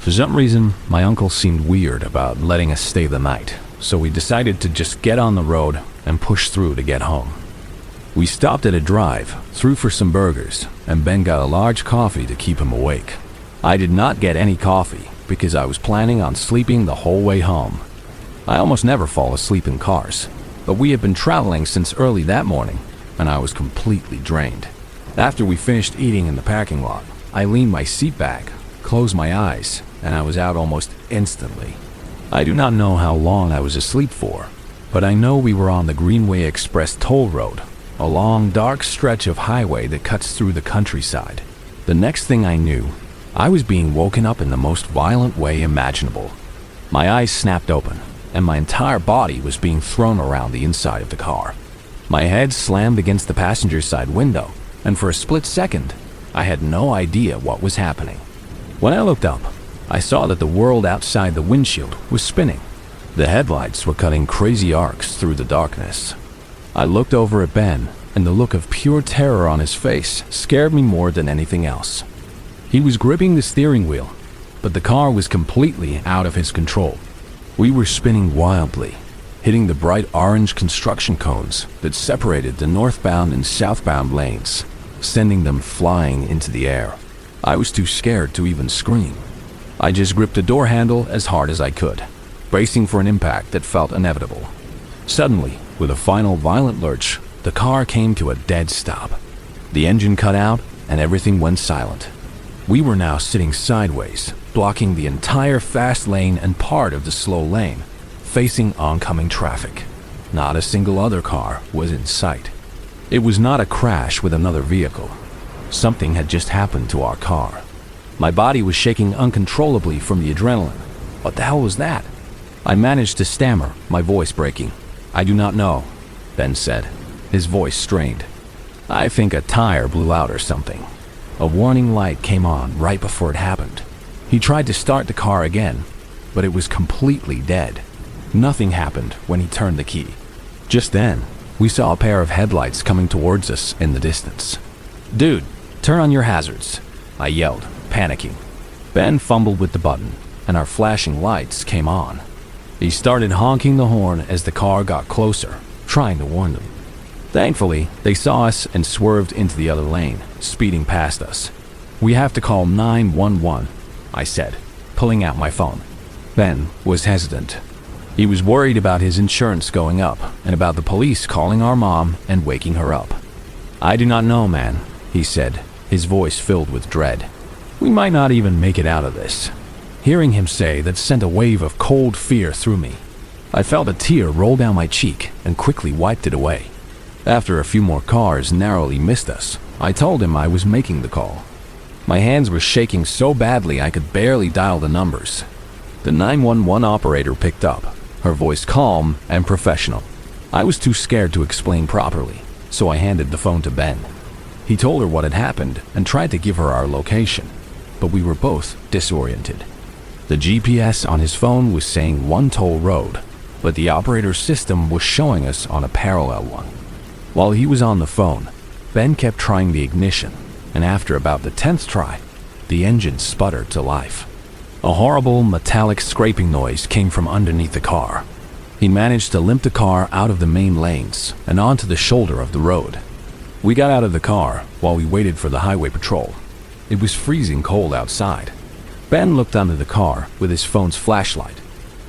For some reason, my uncle seemed weird about letting us stay the night, so we decided to just get on the road and push through to get home. We stopped at a drive-thru for some burgers, and Ben got a large coffee to keep him awake. I did not get any coffee because I was planning on sleeping the whole way home. I almost never fall asleep in cars, but we had been traveling since early that morning, and I was completely drained. After we finished eating in the parking lot, I leaned my seat back, closed my eyes, and I was out almost instantly. I do not know how long I was asleep for, but I know we were on the Greenway Express toll road, a long, dark stretch of highway that cuts through the countryside. The next thing I knew, I was being woken up in the most violent way imaginable. My eyes snapped open, and my entire body was being thrown around the inside of the car. My head slammed against the passenger side window, and for a split second, I had no idea what was happening. When I looked up, I saw that the world outside the windshield was spinning. The headlights were cutting crazy arcs through the darkness. I looked over at Ben, and the look of pure terror on his face scared me more than anything else. He was gripping the steering wheel, but the car was completely out of his control. We were spinning wildly, hitting the bright orange construction cones that separated the northbound and southbound lanes, sending them flying into the air. I was too scared to even scream. I just gripped the door handle as hard as I could, bracing for an impact that felt inevitable. Suddenly, with a final violent lurch, the car came to a dead stop. The engine cut out and everything went silent. We were now sitting sideways, blocking the entire fast lane and part of the slow lane, facing oncoming traffic. Not a single other car was in sight. It was not a crash with another vehicle. Something had just happened to our car. My body was shaking uncontrollably from the adrenaline. What the hell was that? I managed to stammer, my voice breaking. "I do not know," Ben said, his voice strained. "I think a tire blew out or something." A warning light came on right before it happened. He tried to start the car again, but it was completely dead. Nothing happened when he turned the key. Just then, we saw a pair of headlights coming towards us in the distance. "Dude, turn on your hazards," I yelled, panicking. Ben fumbled with the button, and our flashing lights came on. He started honking the horn as the car got closer, trying to warn them. Thankfully, they saw us and swerved into the other lane, speeding past us. "We have to call 911, I said, pulling out my phone. Ben was hesitant. He was worried about his insurance going up and about the police calling our mom and waking her up. "I do not know, man," he said, his voice filled with dread. "We might not even make it out of this." Hearing him say that sent a wave of cold fear through me. I felt a tear roll down my cheek and quickly wiped it away. After a few more cars narrowly missed us, I told him I was making the call. My hands were shaking so badly I could barely dial the numbers. The 911 operator picked up, her voice calm and professional. I was too scared to explain properly, so I handed the phone to Ben. He told her what had happened and tried to give her our location, but we were both disoriented. The GPS on his phone was saying one toll road, but the operator's system was showing us on a parallel one. While he was on the phone, Ben kept trying the ignition, and after about the 10th try, the engine sputtered to life. A horrible metallic scraping noise came from underneath the car. He managed to limp the car out of the main lanes and onto the shoulder of the road. We got out of the car while we waited for the highway patrol. It was freezing cold outside. Ben looked under the car with his phone's flashlight.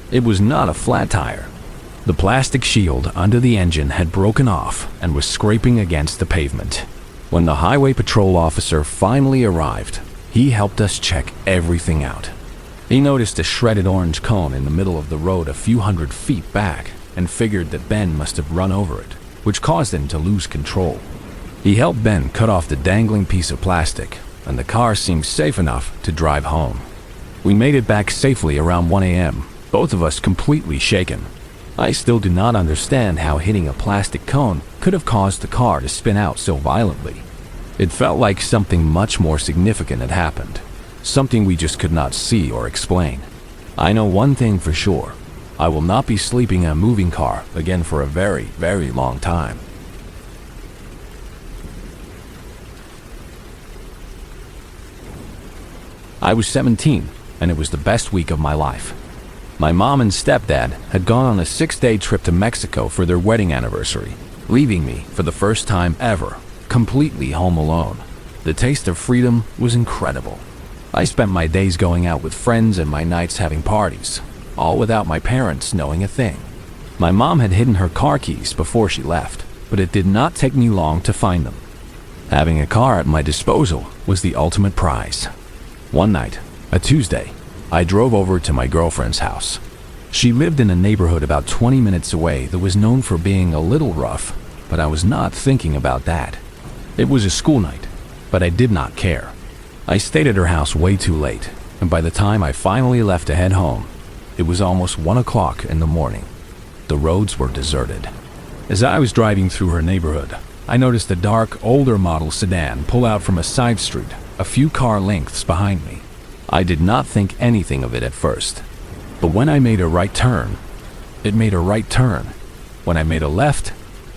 It was not a flat tire. The plastic shield under the engine had broken off and was scraping against the pavement. When the highway patrol officer finally arrived, he helped us check everything out. He noticed a shredded orange cone in the middle of the road a few hundred feet back and figured that Ben must have run over it, which caused him to lose control. He helped Ben cut off the dangling piece of plastic, and the car seemed safe enough to drive home. We made it back safely around 1 a.m., both of us completely shaken. I still do not understand how hitting a plastic cone could have caused the car to spin out so violently. It felt like something much more significant had happened, something we just could not see or explain. I know one thing for sure. I will not be sleeping in a moving car again for a very, very long time. I was 17, and it was the best week of my life. My mom and stepdad had gone on a 6-day trip to Mexico for their wedding anniversary, leaving me, for the first time ever, completely home alone. The taste of freedom was incredible. I spent my days going out with friends and my nights having parties, all without my parents knowing a thing. My mom had hidden her car keys before she left, but it did not take me long to find them. Having a car at my disposal was the ultimate prize. One night, a Tuesday, I drove over to my girlfriend's house. She lived in a neighborhood about 20 minutes away that was known for being a little rough, but I was not thinking about that. It was a school night, but I did not care. I stayed at her house way too late, and by the time I finally left to head home, it was almost 1 o'clock in the morning. The roads were deserted. As I was driving through her neighborhood, I noticed a dark, older model sedan pull out from a side street a few car lengths behind me. I did not think anything of it at first, but when I made a right turn, it made a right turn. When I made a left,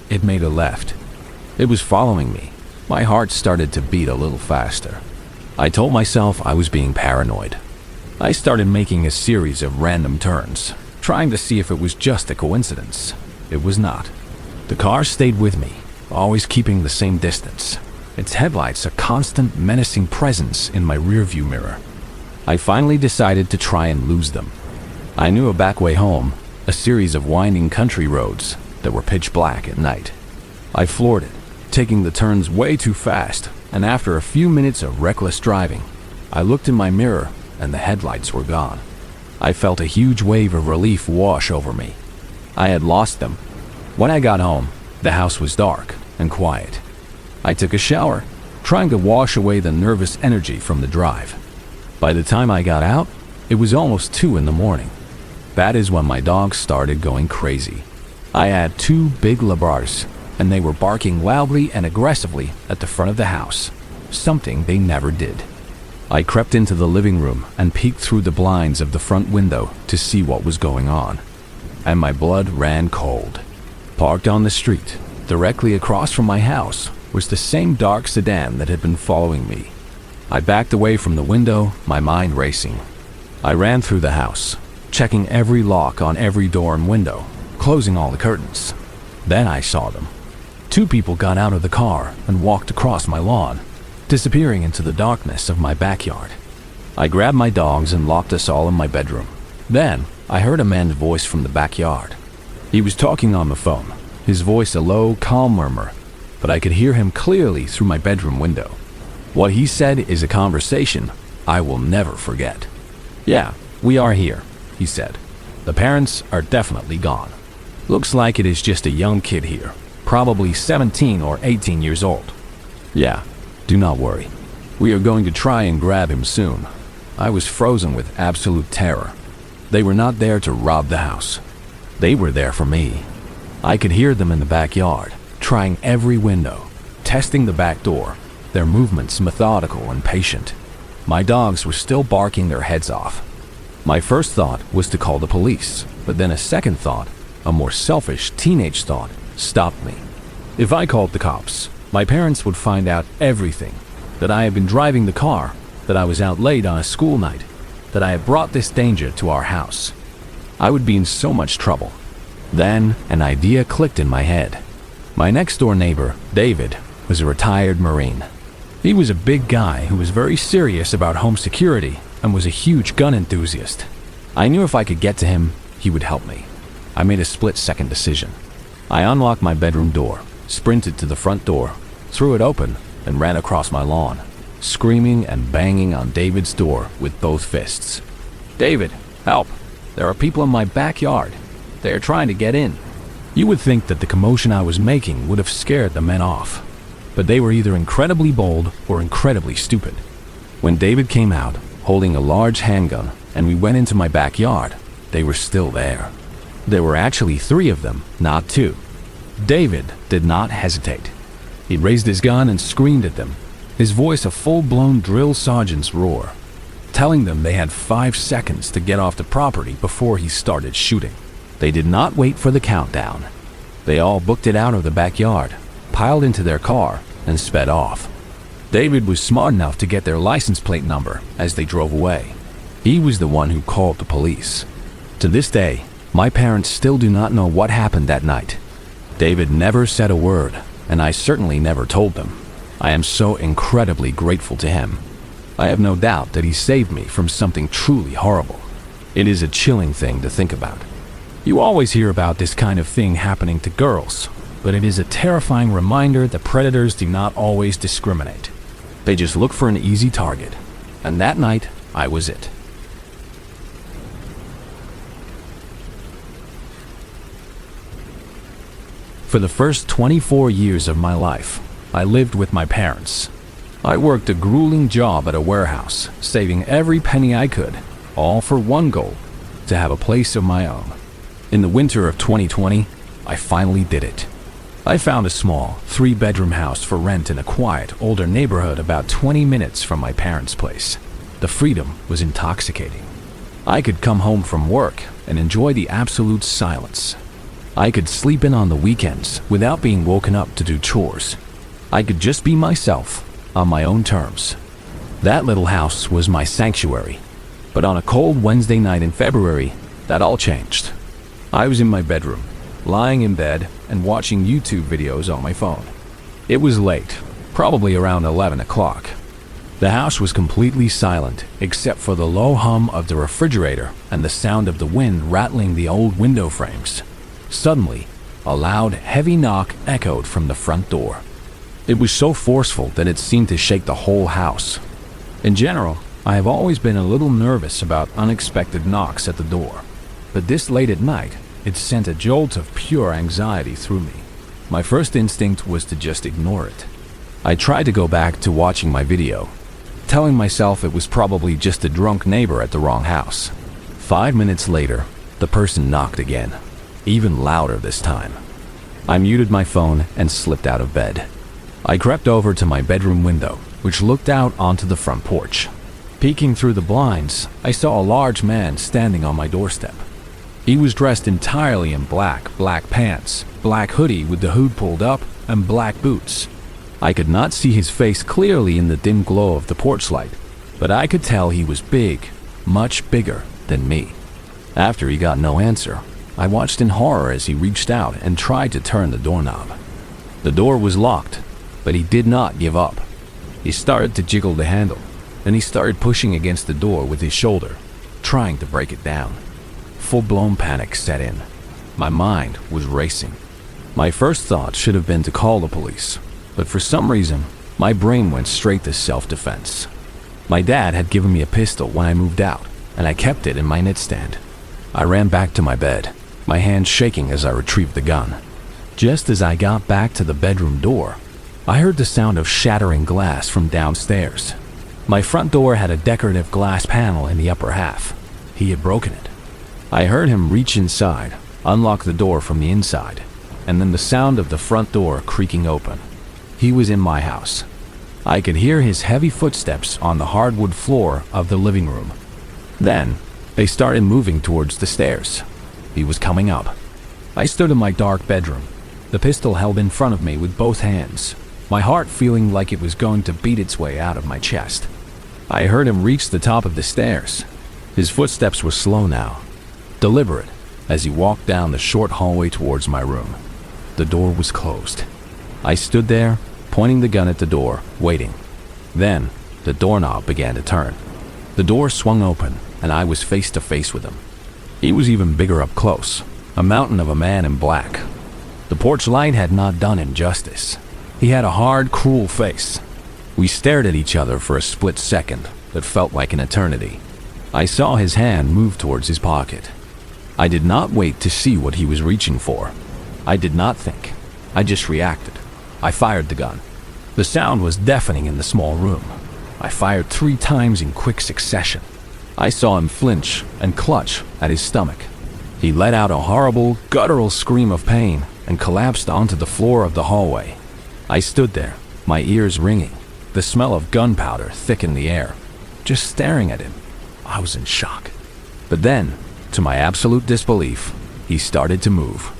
it made a left. It was following me. My heart started to beat a little faster. I told myself I was being paranoid. I started making a series of random turns, trying to see if it was just a coincidence. It was not. The car stayed with me, always keeping the same distance. Its headlights a constant menacing presence in my rearview mirror. I finally decided to try and lose them. I knew a back way home, a series of winding country roads that were pitch black at night. I floored it, taking the turns way too fast, and after a few minutes of reckless driving, I looked in my mirror and the headlights were gone. I felt a huge wave of relief wash over me. I had lost them. When I got home, the house was dark and quiet. I took a shower, trying to wash away the nervous energy from the drive. By the time I got out, it was almost 2 in the morning. That is when my dogs started going crazy. I had 2 big Labradors, and they were barking loudly and aggressively at the front of the house, something they never did. I crept into the living room and peeked through the blinds of the front window to see what was going on. And my blood ran cold. Parked on the street, directly across from my house, was the same dark sedan that had been following me. I backed away from the window, my mind racing. I ran through the house, checking every lock on every door and window, closing all the curtains. Then I saw them. 2 people got out of the car and walked across my lawn, disappearing into the darkness of my backyard. I grabbed my dogs and locked us all in my bedroom. Then I heard a man's voice from the backyard. He was talking on the phone, his voice a low, calm murmur, but I could hear him clearly through my bedroom window. What he said is a conversation I will never forget. "Yeah, we are here," he said. "The parents are definitely gone. Looks like it is just a young kid here, probably 17 or 18 years old. Yeah, do not worry. We are going to try and grab him soon." I was frozen with absolute terror. They were not there to rob the house. They were there for me. I could hear them in the backyard, trying every window, testing the back door, their movements methodical and patient. My dogs were still barking their heads off. My first thought was to call the police, but then a second thought, a more selfish teenage thought, stopped me. If I called the cops, my parents would find out everything, that I had been driving the car, that I was out late on a school night, that I had brought this danger to our house. I would be in so much trouble. Then an idea clicked in my head. My next-door neighbor, David, was a retired Marine. He was a big guy who was very serious about home security and was a huge gun enthusiast. I knew if I could get to him, he would help me. I made a split-second decision. I unlocked my bedroom door, sprinted to the front door, threw it open, and ran across my lawn, screaming and banging on David's door with both fists. "David, help! There are people in my backyard. They are trying to get in." You would think that the commotion I was making would have scared the men off, but they were either incredibly bold or incredibly stupid. When David came out, holding a large handgun, and we went into my backyard, they were still there. There were actually 3 of them, not 2. David did not hesitate. He raised his gun and screamed at them, his voice a full-blown drill sergeant's roar, telling them they had 5 seconds to get off the property before he started shooting. They did not wait for the countdown. They all booked it out of the backyard, piled into their car, and sped off. David was smart enough to get their license plate number as they drove away. He was the one who called the police. To this day, my parents still do not know what happened that night. David never said a word, and I certainly never told them. I am so incredibly grateful to him. I have no doubt that he saved me from something truly horrible. It is a chilling thing to think about. You always hear about this kind of thing happening to girls, but it is a terrifying reminder that predators do not always discriminate. They just look for an easy target, and that night, I was it. For the first 24 years of my life, I lived with my parents. I worked a grueling job at a warehouse, saving every penny I could, all for one goal, to have a place of my own. In the winter of 2020, I finally did it. I found a small, 3-bedroom house for rent in a quiet, older neighborhood about 20 minutes from my parents' place. The freedom was intoxicating. I could come home from work and enjoy the absolute silence. I could sleep in on the weekends without being woken up to do chores. I could just be myself, on my own terms. That little house was my sanctuary. But on a cold Wednesday night in February, that all changed. I was in my bedroom, lying in bed and watching YouTube videos on my phone. It was late, probably around 11 o'clock. The house was completely silent except for the low hum of the refrigerator and the sound of the wind rattling the old window frames. Suddenly, a loud, heavy knock echoed from the front door. It was so forceful that it seemed to shake the whole house. In general, I have always been a little nervous about unexpected knocks at the door, but this late at night, it sent a jolt of pure anxiety through me. My first instinct was to just ignore it. I tried to go back to watching my video, telling myself it was probably just a drunk neighbor at the wrong house. 5 minutes later, the person knocked again, even louder this time. I muted my phone and slipped out of bed. I crept over to my bedroom window, which looked out onto the front porch. Peeking through the blinds, I saw a large man standing on my doorstep. He was dressed entirely in black pants, black hoodie with the hood pulled up, and black boots. I could not see his face clearly in the dim glow of the porch light, but I could tell he was big, much bigger than me. After he got no answer, I watched in horror as he reached out and tried to turn the doorknob. The door was locked, but he did not give up. He started to jiggle the handle, and he started pushing against the door with his shoulder, trying to break it down. Full-blown panic set in. My mind was racing. My first thought should have been to call the police, but for some reason, my brain went straight to self-defense. My dad had given me a pistol when I moved out, and I kept it in my nightstand. I ran back to my bed, my hands shaking as I retrieved the gun. Just as I got back to the bedroom door, I heard the sound of shattering glass from downstairs. My front door had a decorative glass panel in the upper half. He had broken it. I heard him reach inside, unlock the door from the inside, and then the sound of the front door creaking open. He was in my house. I could hear his heavy footsteps on the hardwood floor of the living room. Then, they started moving towards the stairs. He was coming up. I stood in my dark bedroom, the pistol held in front of me with both hands, my heart feeling like it was going to beat its way out of my chest. I heard him reach the top of the stairs. His footsteps were slow now, deliberate, as he walked down the short hallway towards my room. The door was closed. I stood there, pointing the gun at the door, waiting. Then, the doorknob began to turn. The door swung open, and I was face to face with him. He was even bigger up close, a mountain of a man in black. The porch light had not done him justice. He had a hard, cruel face. We stared at each other for a split second that felt like an eternity. I saw his hand move towards his pocket. I did not wait to see what he was reaching for. I did not think. I just reacted. I fired the gun. The sound was deafening in the small room. I fired 3 times in quick succession. I saw him flinch and clutch at his stomach. He let out a horrible, guttural scream of pain and collapsed onto the floor of the hallway. I stood there, my ears ringing, the smell of gunpowder thick in the air, just staring at him. I was in shock. But then, to my absolute disbelief, he started to move.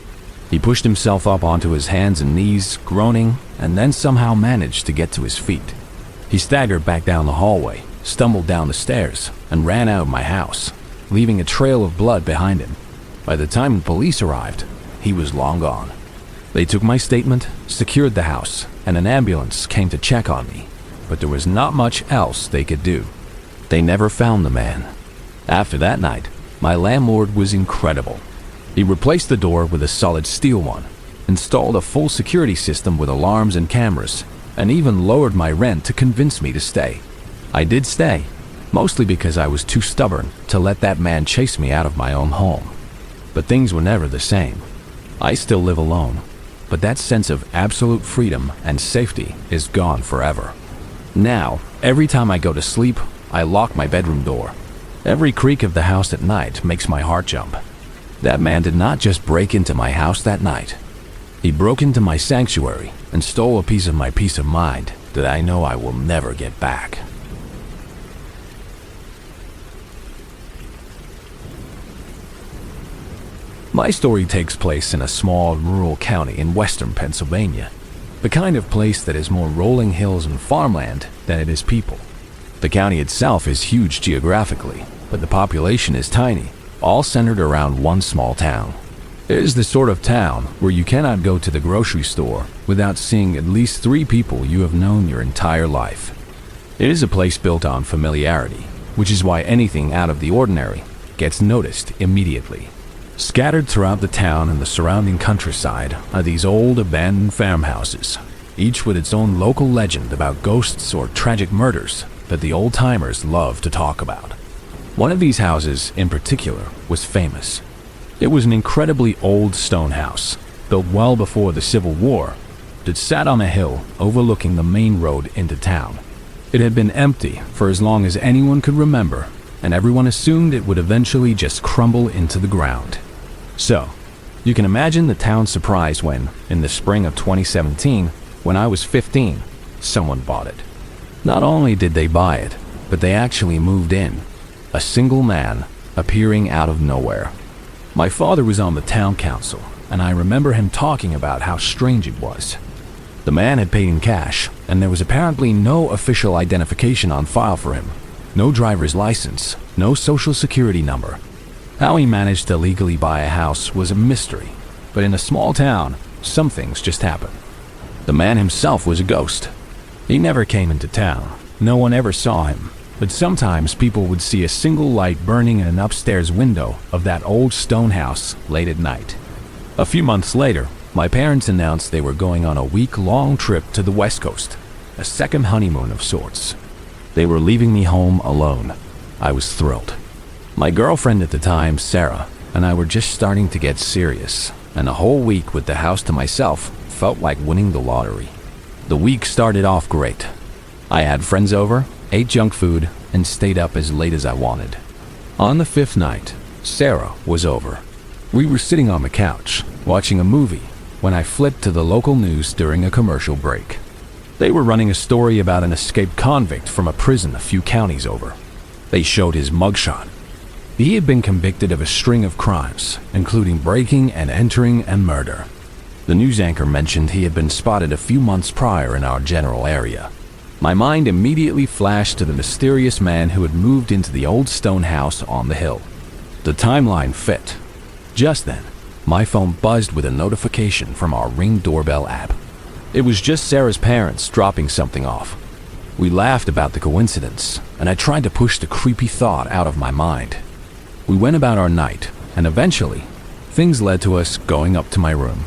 He pushed himself up onto his hands and knees, groaning, and then somehow managed to get to his feet. He staggered back down the hallway, stumbled down the stairs, and ran out of my house, leaving a trail of blood behind him. By the time the police arrived, he was long gone. They took my statement, secured the house, and an ambulance came to check on me, but there was not much else they could do. They never found the man. After that night, my landlord was incredible. He replaced the door with a solid steel one, installed a full security system with alarms and cameras, and even lowered my rent to convince me to stay. I did stay, mostly because I was too stubborn to let that man chase me out of my own home. But things were never the same. I still live alone, but that sense of absolute freedom and safety is gone forever. Now, every time I go to sleep, I lock my bedroom door. Every creak of the house at night makes my heart jump. That man did not just break into my house that night. He broke into my sanctuary and stole a piece of my peace of mind that I know I will never get back. My story takes place in a small rural county in western Pennsylvania, the kind of place that is more rolling hills and farmland than it is people. The county itself is huge geographically, but the population is tiny, all centered around one small town. It is the sort of town where you cannot go to the grocery store without seeing at least 3 people you have known your entire life. It is a place built on familiarity, which is why anything out of the ordinary gets noticed immediately. Scattered throughout the town and the surrounding countryside are these old abandoned farmhouses, each with its own local legend about ghosts or tragic murders that the old-timers love to talk about. One of these houses, in particular, was famous. It was an incredibly old stone house, built well before the Civil War, that sat on a hill overlooking the main road into town. It had been empty for as long as anyone could remember, and everyone assumed it would eventually just crumble into the ground. So, you can imagine the town's surprise when, in the spring of 2017, when I was 15, someone bought it. Not only did they buy it, but they actually moved in. A single man appearing out of nowhere. My father was on the town council, and I remember him talking about how strange it was. The man had paid in cash, and there was apparently no official identification on file for him. No driver's license, no social security number. How he managed to legally buy a house was a mystery, but in a small town, some things just happen. The man himself was a ghost. He never came into town. No one ever saw him, but sometimes people would see a single light burning in an upstairs window of that old stone house late at night. A few months later, my parents announced they were going on a week-long trip to the West Coast, a second honeymoon of sorts. They were leaving me home alone. I was thrilled. My girlfriend at the time, Sarah, and I were just starting to get serious, and a whole week with the house to myself felt like winning the lottery. The week started off great. I had friends over, ate junk food, and stayed up as late as I wanted. On the fifth night, Sarah was over. We were sitting on the couch, watching a movie, when I flipped to the local news during a commercial break. They were running a story about an escaped convict from a prison a few counties over. They showed his mugshot. He had been convicted of a string of crimes, including breaking and entering and murder. The news anchor mentioned he had been spotted a few months prior in our general area. My mind immediately flashed to the mysterious man who had moved into the old stone house on the hill. The timeline fit. Just then, my phone buzzed with a notification from our Ring doorbell app. It was just Sarah's parents dropping something off. We laughed about the coincidence, and I tried to push the creepy thought out of my mind. We went about our night, and eventually, things led to us going up to my room.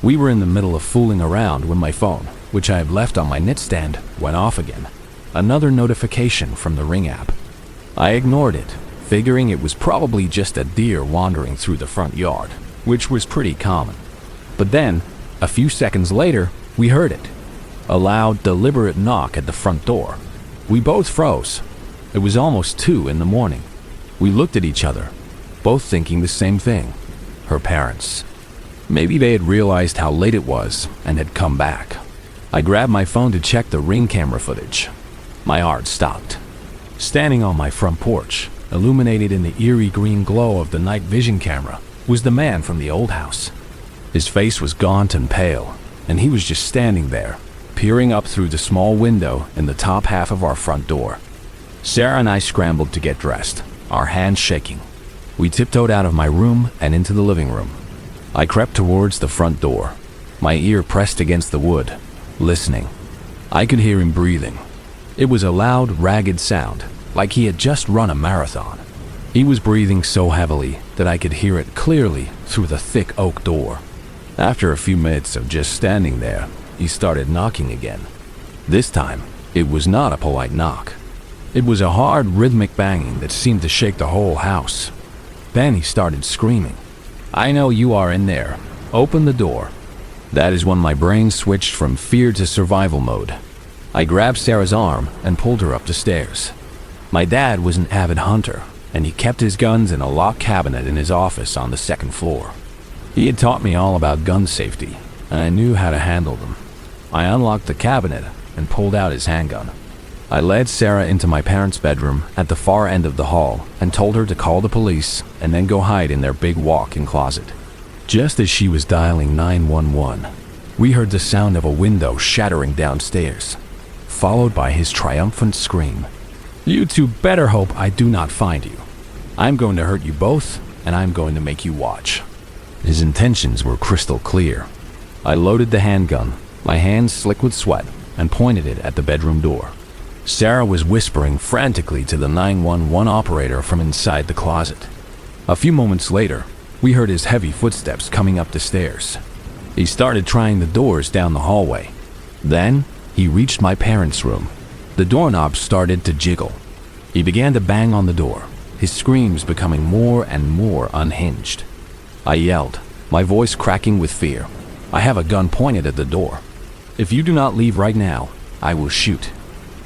We were in the middle of fooling around when my phone, which I had left on my nightstand, went off again. Another notification from the Ring app. I ignored it, figuring it was probably just a deer wandering through the front yard, which was pretty common. But then, a few seconds later, we heard it. A loud, deliberate knock at the front door. We both froze. It was almost 2 in the morning. We looked at each other, both thinking the same thing. Her parents. Maybe they had realized how late it was and had come back. I grabbed my phone to check the Ring camera footage. My heart stopped. Standing on my front porch, illuminated in the eerie green glow of the night vision camera, was the man from the old house. His face was gaunt and pale, and he was just standing there, peering up through the small window in the top half of our front door. Sarah and I scrambled to get dressed, our hands shaking. We tiptoed out of my room and into the living room. I crept towards the front door, my ear pressed against the wood, listening. I could hear him breathing. It was a loud, ragged sound, like he had just run a marathon. He was breathing so heavily that I could hear it clearly through the thick oak door. After a few minutes of just standing there, he started knocking again. This time, it was not a polite knock. It was a hard, rhythmic banging that seemed to shake the whole house. Then he started screaming, "I know you are in there. Open the door." That is when my brain switched from fear to survival mode. I grabbed Sarah's arm and pulled her up the stairs. My dad was an avid hunter, and he kept his guns in a locked cabinet in his office on the second floor. He had taught me all about gun safety, and I knew how to handle them. I unlocked the cabinet and pulled out his handgun. I led Sarah into my parents' bedroom at the far end of the hall and told her to call the police and then go hide in their big walk-in closet. Just as she was dialing 911, we heard the sound of a window shattering downstairs, followed by his triumphant scream. "You two better hope I do not find you. I'm going to hurt you both, and I'm going to make you watch." His intentions were crystal clear. I loaded the handgun, my hands slick with sweat, and pointed it at the bedroom door. Sarah was whispering frantically to the 911 operator from inside the closet. A few moments later, we heard his heavy footsteps coming up the stairs. He started trying the doors down the hallway. Then, he reached my parents' room. The doorknob started to jiggle. He began to bang on the door, his screams becoming more and more unhinged. I yelled, my voice cracking with fear. "I have a gun pointed at the door. If you do not leave right now, I will shoot."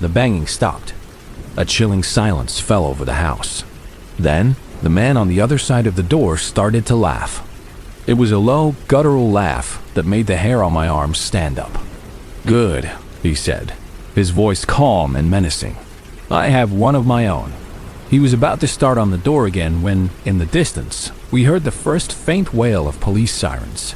The banging stopped. A chilling silence fell over the house. Then, the man on the other side of the door started to laugh. It was a low, guttural laugh that made the hair on my arms stand up. "Good," he said, his voice calm and menacing. I have one of my own. He was about to start on the door again when, in the distance, we heard the first faint wail of police sirens.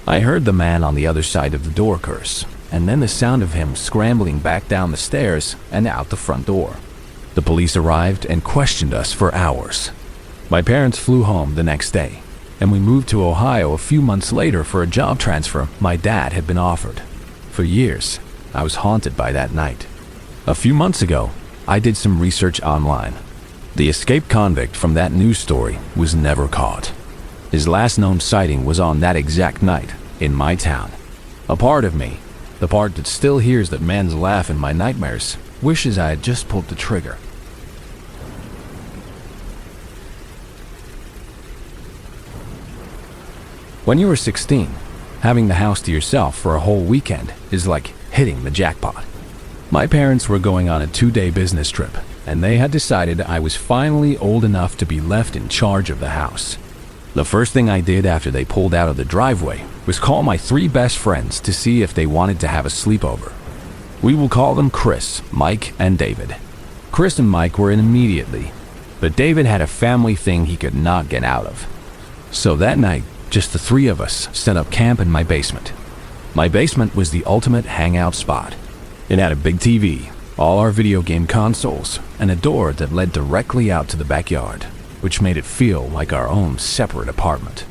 I heard the man on the other side of the door curse, and then the sound of him scrambling back down the stairs and out the front door. The police arrived and questioned us for hours. My parents flew home the next day, and we moved to Ohio a few months later for a job transfer my dad had been offered. For years, I was haunted by that night. A few months ago, I did some research online. The escaped convict from that news story was never caught. His last known sighting was on that exact night in my town. A part of me, the part that still hears that man's laugh in my nightmares, wishes I had just pulled the trigger. When you are 16, having the house to yourself for a whole weekend is like hitting the jackpot. My parents were going on a 2-day business trip, and they had decided I was finally old enough to be left in charge of the house. The first thing I did after they pulled out of the driveway was call my 3 best friends to see if they wanted to have a sleepover. We will call them Chris, Mike, and David. Chris and Mike were in immediately, but David had a family thing he could not get out of. So that night, just the 3 of us set up camp in my basement. My basement was the ultimate hangout spot. It had a big TV, all our video game consoles, and a door that led directly out to the backyard, which made it feel like our own separate apartment.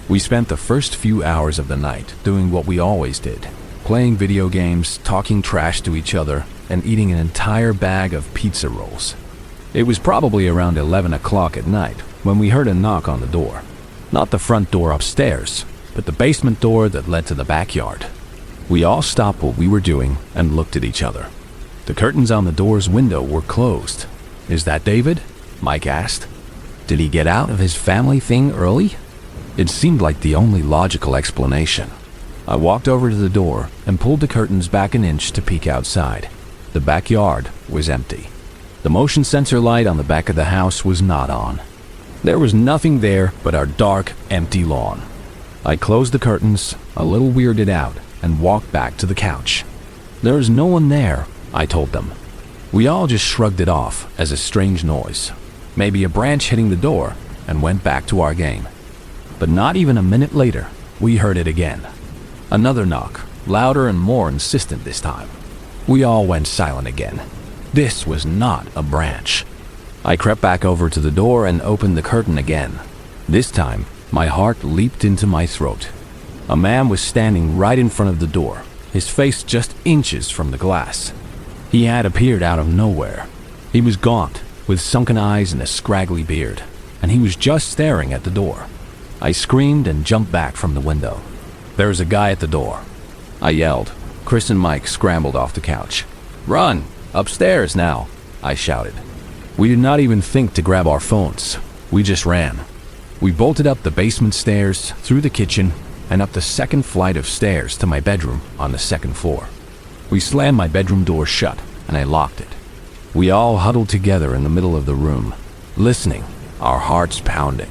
We spent the first few hours of the night doing what we always did, playing video games, talking trash to each other, and eating an entire bag of pizza rolls. It was probably around 11 o'clock at night when we heard a knock on the door. Not the front door upstairs, but the basement door that led to the backyard. We all stopped what we were doing and looked at each other. The curtains on the door's window were closed. "Is that David?" Mike asked. "Did he get out of his family thing early?" It seemed like the only logical explanation. I walked over to the door and pulled the curtains back an inch to peek outside. The backyard was empty. The motion sensor light on the back of the house was not on. There was nothing there but our dark, empty lawn. I closed the curtains, a little weirded out, and walked back to the couch. "There is no one there," I told them. We all just shrugged it off as a strange noise, maybe a branch hitting the door, and went back to our game. But not even a minute later, we heard it again. Another knock, louder and more insistent this time. We all went silent again. This was not a branch. I crept back over to the door and opened the curtain again. This time, my heart leaped into my throat. A man was standing right in front of the door, his face just inches from the glass. He had appeared out of nowhere. He was gaunt, with sunken eyes and a scraggly beard, and he was just staring at the door. I screamed and jumped back from the window. "There's a guy at the door," I yelled. Chris and Mike scrambled off the couch. "Run! Upstairs now!" I shouted. We did not even think to grab our phones. We just ran. We bolted up the basement stairs, through the kitchen, and up the second flight of stairs to my bedroom on the second floor. We slammed my bedroom door shut, and I locked it. We all huddled together in the middle of the room, listening, our hearts pounding.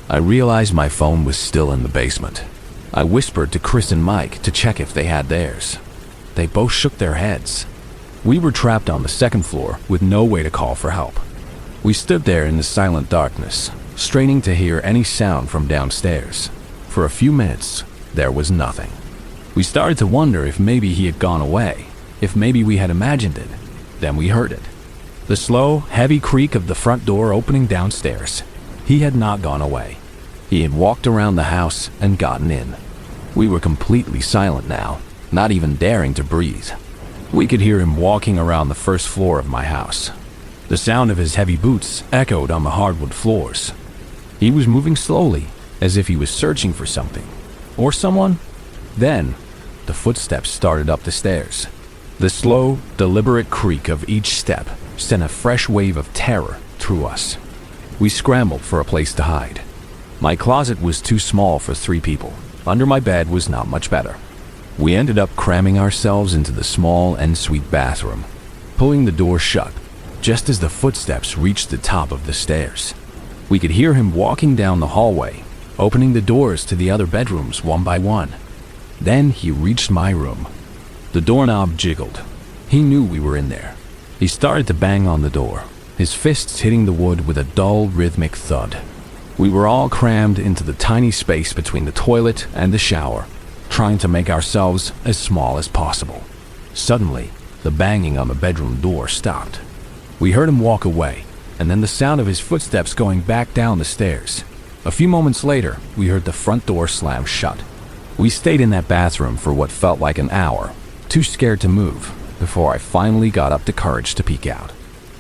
I realized my phone was still in the basement. I whispered to Chris and Mike to check if they had theirs. They both shook their heads. We were trapped on the second floor with no way to call for help. We stood there in the silent darkness, straining to hear any sound from downstairs. For a few minutes, there was nothing. We started to wonder if maybe he had gone away, if maybe we had imagined it. Then we heard it. The slow, heavy creak of the front door opening downstairs. He had not gone away. He had walked around the house and gotten in. We were completely silent now, not even daring to breathe. We could hear him walking around the first floor of my house. The sound of his heavy boots echoed on the hardwood floors. He was moving slowly, as if he was searching for something, or someone. Then, the footsteps started up the stairs. The slow, deliberate creak of each step sent a fresh wave of terror through us. We scrambled for a place to hide. My closet was too small for 3 people. Under my bed was not much better. We ended up cramming ourselves into the small ensuite bathroom, pulling the door shut just as the footsteps reached the top of the stairs. We could hear him walking down the hallway, opening the doors to the other bedrooms one by one. Then he reached my room. The doorknob jiggled. He knew we were in there. He started to bang on the door, his fists hitting the wood with a dull, rhythmic thud. We were all crammed into the tiny space between the toilet and the shower, trying to make ourselves as small as possible. Suddenly, the banging on the bedroom door stopped. We heard him walk away, and then the sound of his footsteps going back down the stairs. A few moments later, we heard the front door slam shut. We stayed in that bathroom for what felt like an hour, too scared to move, before I finally got up the courage to peek out.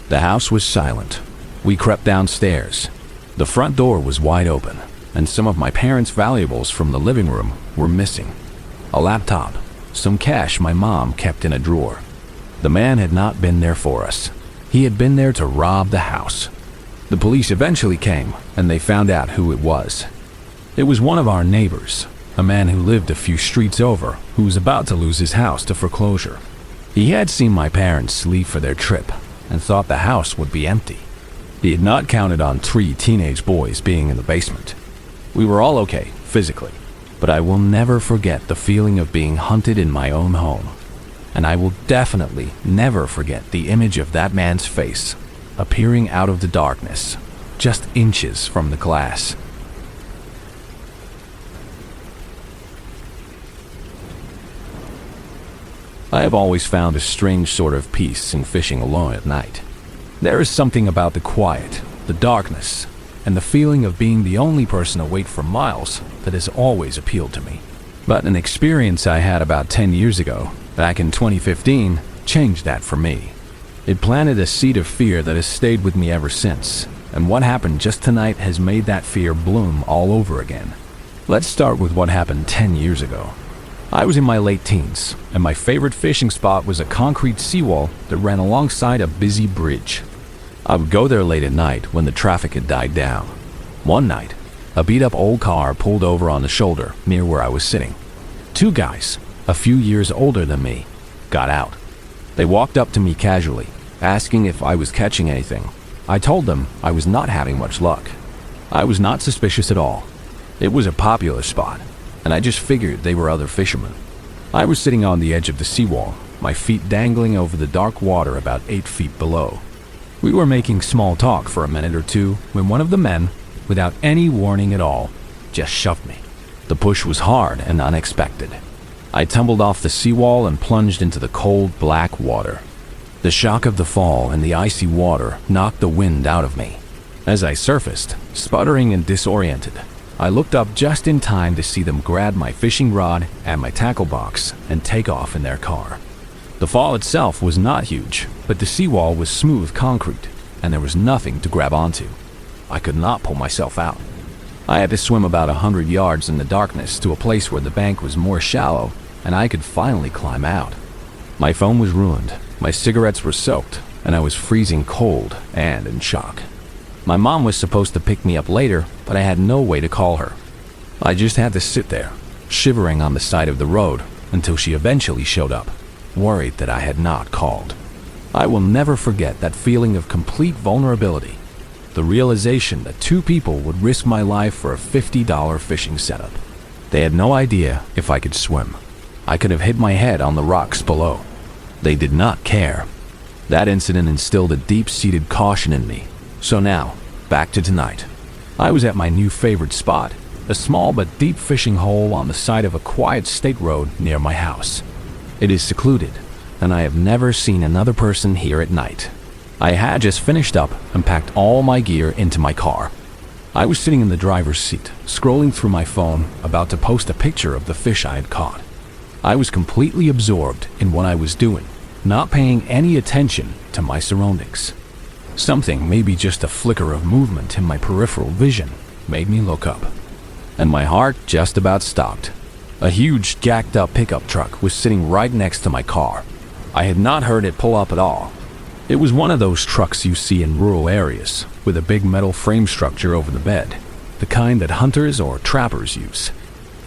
The house was silent. We crept downstairs. The front door was wide open, and some of my parents' valuables from the living room were missing. A laptop, some cash my mom kept in a drawer. The man had not been there for us. He had been there to rob the house. The police eventually came, and they found out who it was. It was one of our neighbors, a man who lived a few streets over, who was about to lose his house to foreclosure. He had seen my parents leave for their trip, and thought the house would be empty. He had not counted on 3 teenage boys being in the basement. We were all okay, physically, but I will never forget the feeling of being hunted in my own home. And I will definitely never forget the image of that man's face appearing out of the darkness, just inches from the glass. I have always found a strange sort of peace in fishing alone at night. There is something about the quiet, the darkness, and the feeling of being the only person awake for miles that has always appealed to me. But an experience I had about 10 years ago, back in 2015, changed that for me. It planted a seed of fear that has stayed with me ever since, and what happened just tonight has made that fear bloom all over again. Let's start with what happened 10 years ago. I was in my late teens, and my favorite fishing spot was a concrete seawall that ran alongside a busy bridge. I would go there late at night when the traffic had died down. One night, a beat-up old car pulled over on the shoulder near where I was sitting. 2 guys, a few years older than me, got out. They walked up to me casually, asking if I was catching anything. I told them I was not having much luck. I was not suspicious at all. It was a popular spot, and I just figured they were other fishermen. I was sitting on the edge of the seawall, my feet dangling over the dark water about 8 feet below. We were making small talk for a minute or two when one of the men, without any warning at all, just shoved me. The push was hard and unexpected. I tumbled off the seawall and plunged into the cold, black water. The shock of the fall and the icy water knocked the wind out of me. As I surfaced, sputtering and disoriented, I looked up just in time to see them grab my fishing rod and my tackle box and take off in their car. The fall itself was not huge, but the seawall was smooth concrete, and there was nothing to grab onto. I could not pull myself out. I had to swim about 100 yards in the darkness to a place where the bank was more shallow, and I could finally climb out. My phone was ruined, my cigarettes were soaked, and I was freezing cold and in shock. My mom was supposed to pick me up later, but I had no way to call her. I just had to sit there, shivering on the side of the road, until she eventually showed up, worried that I had not called. I will never forget that feeling of complete vulnerability, the realization that 2 people would risk my life for a $50 fishing setup. They had no idea if I could swim. I could have hit my head on the rocks below. They did not care. That incident instilled a deep-seated caution in me. So now, back to tonight. I was at my new favorite spot, a small but deep fishing hole on the side of a quiet state road near my house. It is secluded, and I have never seen another person here at night. I had just finished up and packed all my gear into my car. I was sitting in the driver's seat, scrolling through my phone, about to post a picture of the fish I had caught. I was completely absorbed in what I was doing, not paying any attention to my surroundings. Something, maybe just a flicker of movement in my peripheral vision, made me look up. And my heart just about stopped. A huge, jacked-up pickup truck was sitting right next to my car. I had not heard it pull up at all. It was one of those trucks you see in rural areas, with a big metal frame structure over the bed, the kind that hunters or trappers use.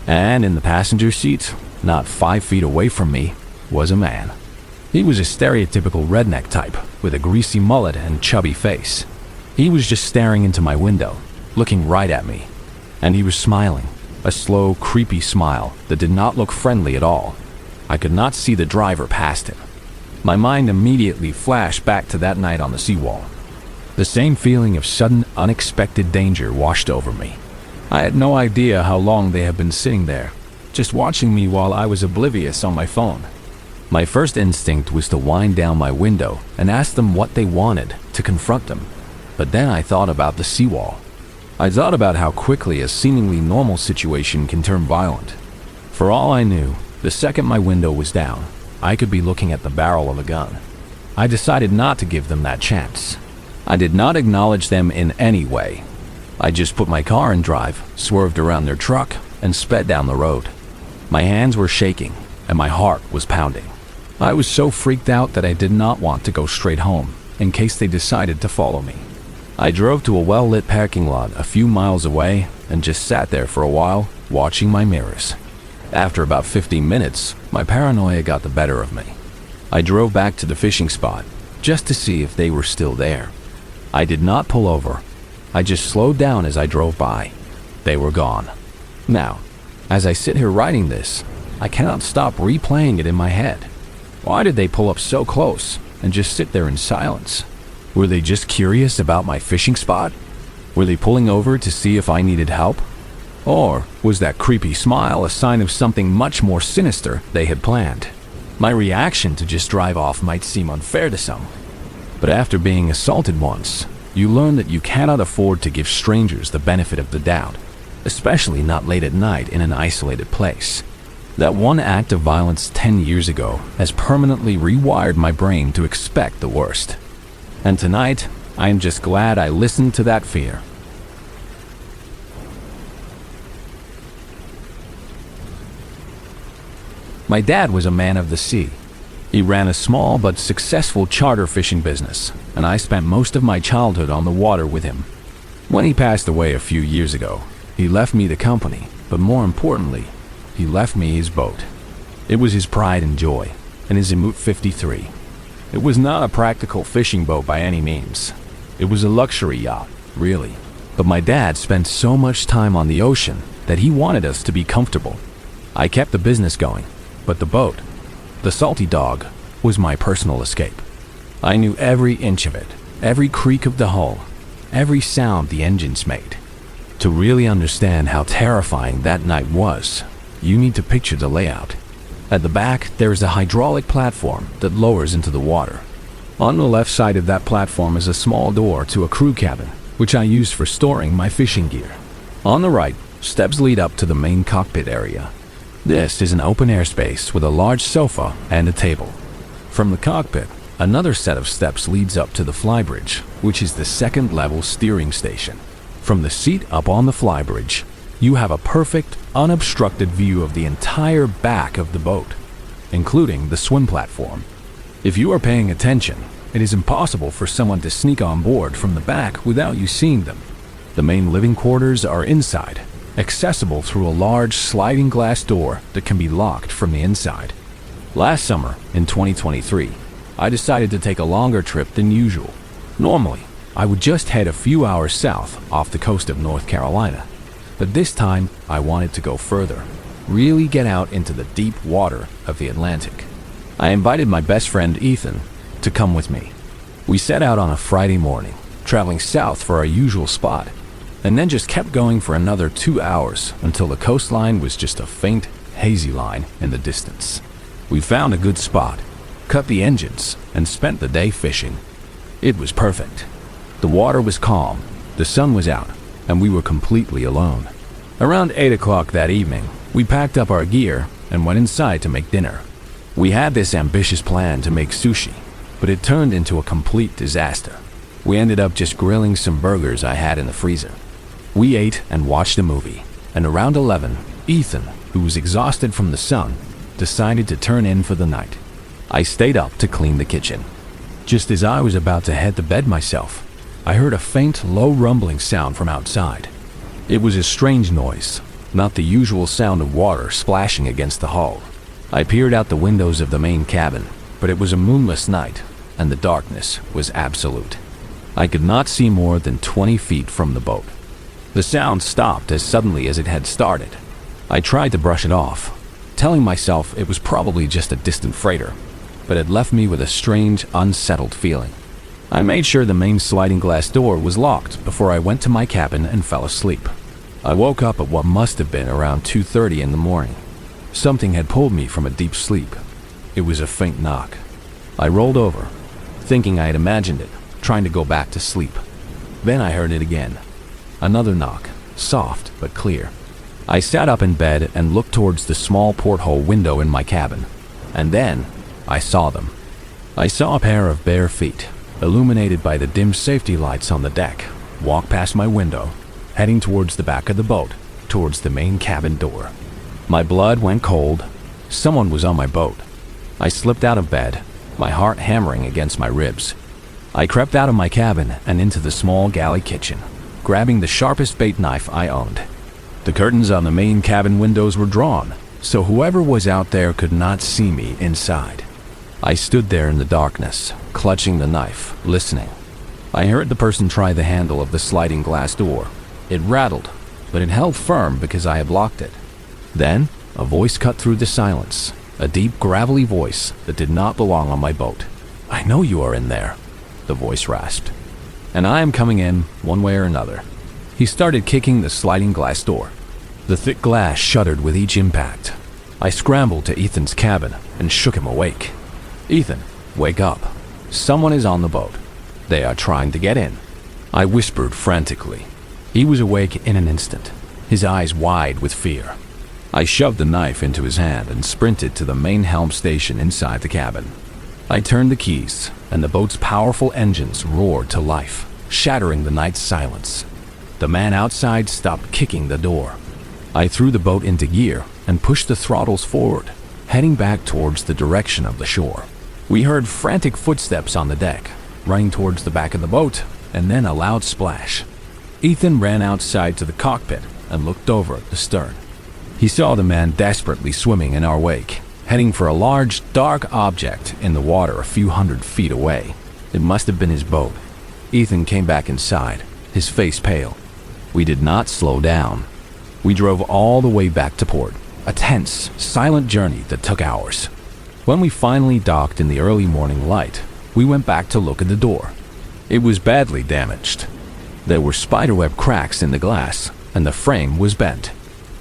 And in the passenger seat, not 5 feet away from me, was a man. He was a stereotypical redneck type, with a greasy mullet and chubby face. He was just staring into my window, looking right at me. And he was smiling, a slow, creepy smile that did not look friendly at all. I could not see the driver past him. My mind immediately flashed back to that night on the seawall. The same feeling of sudden, unexpected danger washed over me. I had no idea how long they had been sitting there, just watching me while I was oblivious on my phone. My first instinct was to wind down my window and ask them what they wanted, to confront them. But then I thought about the seawall. I thought about how quickly a seemingly normal situation can turn violent. For all I knew, the second my window was down, I could be looking at the barrel of a gun. I decided not to give them that chance. I did not acknowledge them in any way. I just put my car in drive, swerved around their truck, and sped down the road. My hands were shaking, and my heart was pounding. I was so freaked out that I did not want to go straight home, in case they decided to follow me. I drove to a well-lit parking lot a few miles away and just sat there for a while, watching my mirrors. After about 15 minutes, my paranoia got the better of me. I drove back to the fishing spot, just to see if they were still there. I did not pull over. I just slowed down as I drove by. They were gone. Now, as I sit here writing this, I cannot stop replaying it in my head. Why did they pull up so close and just sit there in silence? Were they just curious about my fishing spot? Were they pulling over to see if I needed help? Or was that creepy smile a sign of something much more sinister they had planned? My reaction to just drive off might seem unfair to some, but after being assaulted once, you learn that you cannot afford to give strangers the benefit of the doubt, especially not late at night in an isolated place. That one act of violence 10 years ago has permanently rewired my brain to expect the worst. And tonight, I am just glad I listened to that fear. My dad was a man of the sea. He ran a small but successful charter fishing business, and I spent most of my childhood on the water with him. When he passed away a few years ago, he left me the company, but more importantly, he left me his boat. It was his pride and joy, and his Imut 53. It was not a practical fishing boat by any means. It was a luxury yacht, really. But my dad spent so much time on the ocean that he wanted us to be comfortable. I kept the business going, but the boat, the Salty Dog, was my personal escape. I knew every inch of it, every creak of the hull, every sound the engines made. To really understand how terrifying that night was, you need to picture the layout. At the back, there is a hydraulic platform that lowers into the water. On the left side of that platform is a small door to a crew cabin, which I use for storing my fishing gear. On the right, steps lead up to the main cockpit area. This is an open-air space with a large sofa and a table. From the cockpit, another set of steps leads up to the flybridge, which is the second-level steering station. From the seat up on the flybridge, you have a perfect, unobstructed view of the entire back of the boat, including the swim platform. If you are paying attention, it is impossible for someone to sneak on board from the back without you seeing them. The main living quarters are inside, accessible through a large sliding glass door that can be locked from the inside. Last summer, in 2023, I decided to take a longer trip than usual. Normally, I would just head a few hours south off the coast of North Carolina. But this time, I wanted to go further, really get out into the deep water of the Atlantic. I invited my best friend Ethan to come with me. We set out on a Friday morning, traveling south for our usual spot, and then just kept going for another 2 hours until the coastline was just a faint, hazy line in the distance. We found a good spot, cut the engines, and spent the day fishing. It was perfect. The water was calm, the sun was out, and we were completely alone. Around 8 o'clock that evening, we packed up our gear and went inside to make dinner. We had this ambitious plan to make sushi, but it turned into a complete disaster. We ended up just grilling some burgers I had in the freezer. We ate and watched a movie, and around 11, Ethan, who was exhausted from the sun, decided to turn in for the night. I stayed up to clean the kitchen. Just as I was about to head to bed myself, I heard a faint, low rumbling sound from outside. It was a strange noise, not the usual sound of water splashing against the hull. I peered out the windows of the main cabin, but it was a moonless night, and the darkness was absolute. I could not see more than 20 feet from the boat. The sound stopped as suddenly as it had started. I tried to brush it off, telling myself it was probably just a distant freighter, but it left me with a strange, unsettled feeling. I made sure the main sliding glass door was locked before I went to my cabin and fell asleep. I woke up at what must have been around 2:30 in the morning. Something had pulled me from a deep sleep. It was a faint knock. I rolled over, thinking I had imagined it, trying to go back to sleep. Then I heard it again. Another knock, soft but clear. I sat up in bed and looked towards the small porthole window in my cabin. And then I saw them. I saw a pair of bare feet, illuminated by the dim safety lights on the deck, walk past my window, heading towards the back of the boat, towards the main cabin door. My blood went cold. Someone was on my boat. I slipped out of bed, my heart hammering against my ribs. I crept out of my cabin and into the small galley kitchen, grabbing the sharpest bait knife I owned. The curtains on the main cabin windows were drawn, so whoever was out there could not see me inside. I stood there in the darkness, clutching the knife, listening. I heard the person try the handle of the sliding glass door. It rattled, but it held firm because I had locked it. Then, a voice cut through the silence, a deep, gravelly voice that did not belong on my boat. "I know you are in there," the voice rasped. "And I am coming in, one way or another." He started kicking the sliding glass door. The thick glass shuddered with each impact. I scrambled to Ethan's cabin and shook him awake. "Ethan, wake up. Someone is on the boat. They are trying to get in," I whispered frantically. He was awake in an instant, his eyes wide with fear. I shoved the knife into his hand and sprinted to the main helm station inside the cabin. I turned the keys, and the boat's powerful engines roared to life, shattering the night's silence. The man outside stopped kicking the door. I threw the boat into gear and pushed the throttles forward, heading back towards the direction of the shore. We heard frantic footsteps on the deck, running towards the back of the boat, and then a loud splash. Ethan ran outside to the cockpit and looked over at the stern. He saw the man desperately swimming in our wake, heading for a large, dark object in the water a few hundred feet away. It must have been his boat. Ethan came back inside, his face pale. We did not slow down. We drove all the way back to port, a tense, silent journey that took hours. When we finally docked in the early morning light, we went back to look at the door. It was badly damaged. There were spiderweb cracks in the glass, and the frame was bent.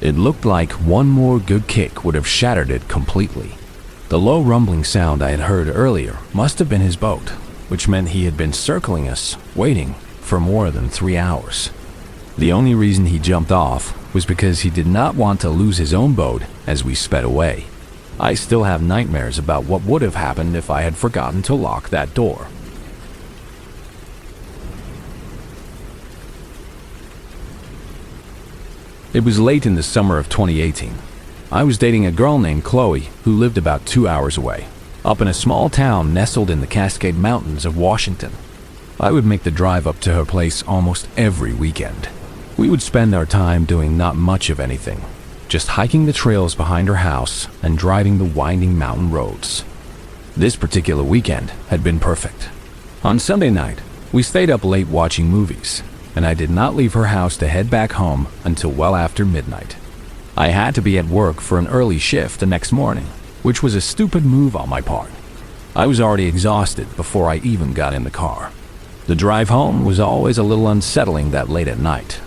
It looked like one more good kick would have shattered it completely. The low rumbling sound I had heard earlier must have been his boat, which meant he had been circling us, waiting for more than 3 hours. The only reason he jumped off was because he did not want to lose his own boat as we sped away. I still have nightmares about what would have happened if I had forgotten to lock that door. It was late in the summer of 2018. I was dating a girl named Chloe who lived about 2 hours away, up in a small town nestled in the Cascade Mountains of Washington. I would make the drive up to her place almost every weekend. We would spend our time doing not much of anything, just hiking the trails behind her house and driving the winding mountain roads. This particular weekend had been perfect. On Sunday night, we stayed up late watching movies, and I did not leave her house to head back home until well after midnight. I had to be at work for an early shift the next morning, which was a stupid move on my part. I was already exhausted before I even got in the car. The drive home was always a little unsettling that late at night.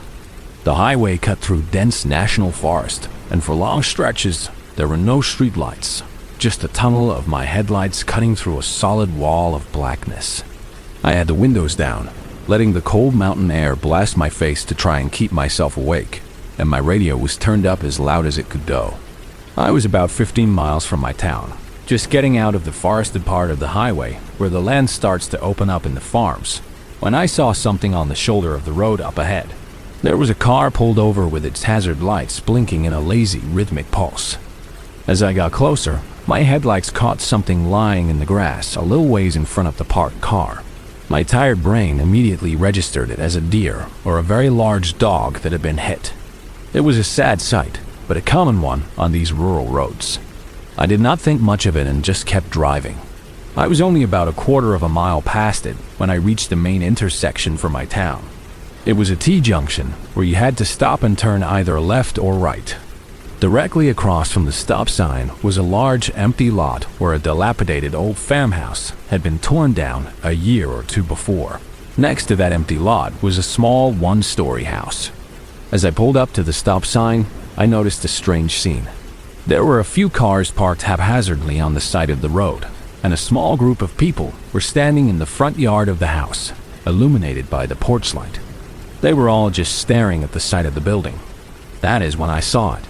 The highway cut through dense national forest, and for long stretches, there were no streetlights, just a tunnel of my headlights cutting through a solid wall of blackness. I had the windows down, letting the cold mountain air blast my face to try and keep myself awake, and my radio was turned up as loud as it could go. I was about 15 miles from my town, just getting out of the forested part of the highway where the land starts to open up in the farms, when I saw something on the shoulder of the road up ahead. There was a car pulled over with its hazard lights blinking in a lazy, rhythmic pulse. As I got closer, my headlights caught something lying in the grass a little ways in front of the parked car. My tired brain immediately registered it as a deer or a very large dog that had been hit. It was a sad sight, but a common one on these rural roads. I did not think much of it and just kept driving. I was only about a quarter of a mile past it when I reached the main intersection for my town. It was a T-junction where you had to stop and turn either left or right. Directly across from the stop sign was a large empty lot where a dilapidated old farmhouse had been torn down a year or two before. Next to that empty lot was a small one-story house. As I pulled up to the stop sign, I noticed a strange scene. There were a few cars parked haphazardly on the side of the road, and a small group of people were standing in the front yard of the house, illuminated by the porch light. They were all just staring at the side of the building. That is when I saw it.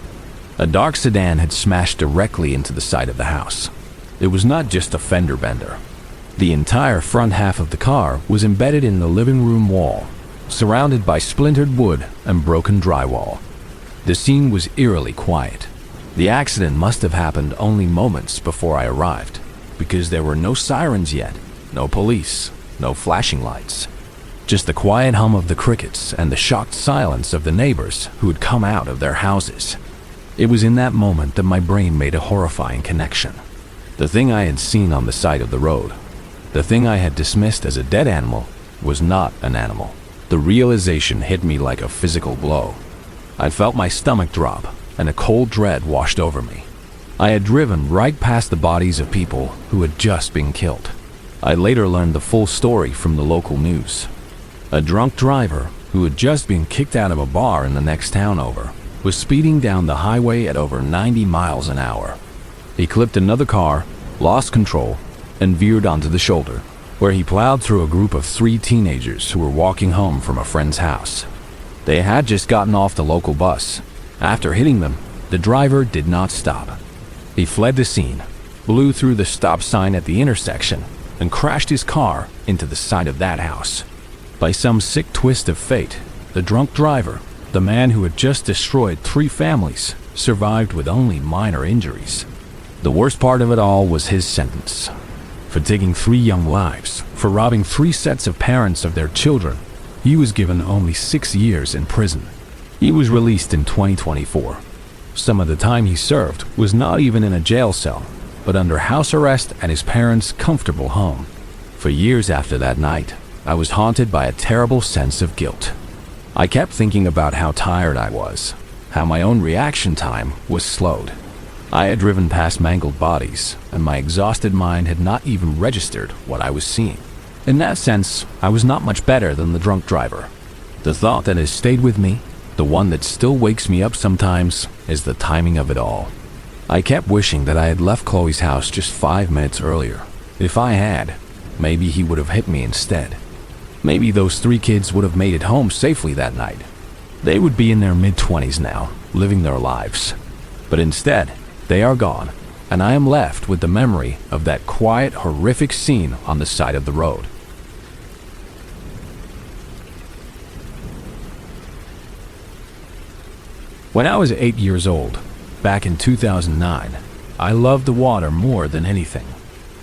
A dark sedan had smashed directly into the side of the house. It was not just a fender bender. The entire front half of the car was embedded in the living room wall, surrounded by splintered wood and broken drywall. The scene was eerily quiet. The accident must have happened only moments before I arrived, because there were no sirens yet, no police, no flashing lights. Just the quiet hum of the crickets and the shocked silence of the neighbors who had come out of their houses. It was in that moment that my brain made a horrifying connection. The thing I had seen on the side of the road, the thing I had dismissed as a dead animal, was not an animal. The realization hit me like a physical blow. I felt my stomach drop, and a cold dread washed over me. I had driven right past the bodies of people who had just been killed. I later learned the full story from the local news. A drunk driver, who had just been kicked out of a bar in the next town over, was speeding down the highway at over 90 miles an hour. He clipped another car, lost control, and veered onto the shoulder, where he plowed through a group of 3 teenagers who were walking home from a friend's house. They had just gotten off the local bus. After hitting them, the driver did not stop. He fled the scene, blew through the stop sign at the intersection, and crashed his car into the side of that house. By some sick twist of fate, the drunk driver, the man who had just destroyed 3 families, survived with only minor injuries. The worst part of it all was his sentence. For taking 3 young lives, for robbing 3 sets of parents of their children, he was given only 6 years in prison. He was released in 2024. Some of the time he served was not even in a jail cell, but under house arrest at his parents' comfortable home. For years after that night, I was haunted by a terrible sense of guilt. I kept thinking about how tired I was, how my own reaction time was slowed. I had driven past mangled bodies, and my exhausted mind had not even registered what I was seeing. In that sense, I was not much better than the drunk driver. The thought that has stayed with me, the one that still wakes me up sometimes, is the timing of it all. I kept wishing that I had left Chloe's house just 5 minutes earlier. If I had, maybe he would have hit me instead. Maybe those 3 kids would have made it home safely that night. They would be in their mid-20s now, living their lives. But instead, they are gone, and I am left with the memory of that quiet, horrific scene on the side of the road. When I was 8 years old, back in 2009, I loved the water more than anything.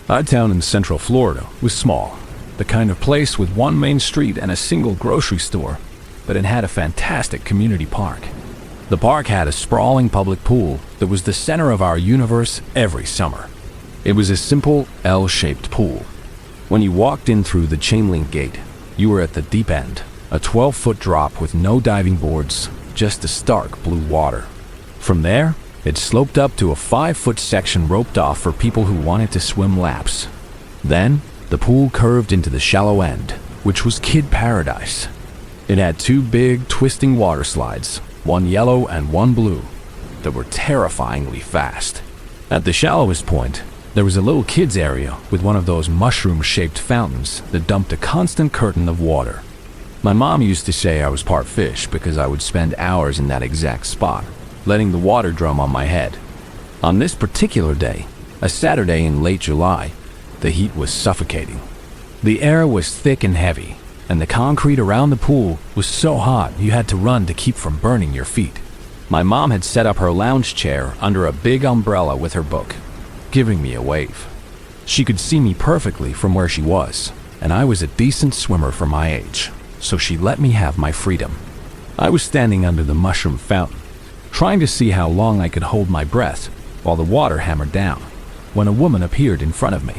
Our town in Central Florida was small, the kind of place with 1 main street and a single grocery store, but it had a fantastic community park. The park had a sprawling public pool that was the center of our universe every summer. It was a simple L-shaped pool. When you walked in through the chain-link gate, you were at the deep end, a 12-foot drop with no diving boards, just a stark blue water. From there, it sloped up to a 5-foot section roped off for people who wanted to swim laps. Then, the pool curved into the shallow end, which was kid paradise. It had 2 big, twisting water slides, 1 yellow and 1 blue, that were terrifyingly fast. At the shallowest point, there was a little kids area with one of those mushroom-shaped fountains that dumped a constant curtain of water. My mom used to say I was part fish because I would spend hours in that exact spot, letting the water drum on my head. On this particular day, a Saturday in late July, the heat was suffocating. The air was thick and heavy, and the concrete around the pool was so hot you had to run to keep from burning your feet. My mom had set up her lounge chair under a big umbrella with her book, giving me a wave. She could see me perfectly from where she was, and I was a decent swimmer for my age, so she let me have my freedom. I was standing under the mushroom fountain, trying to see how long I could hold my breath while the water hammered down, when a woman appeared in front of me.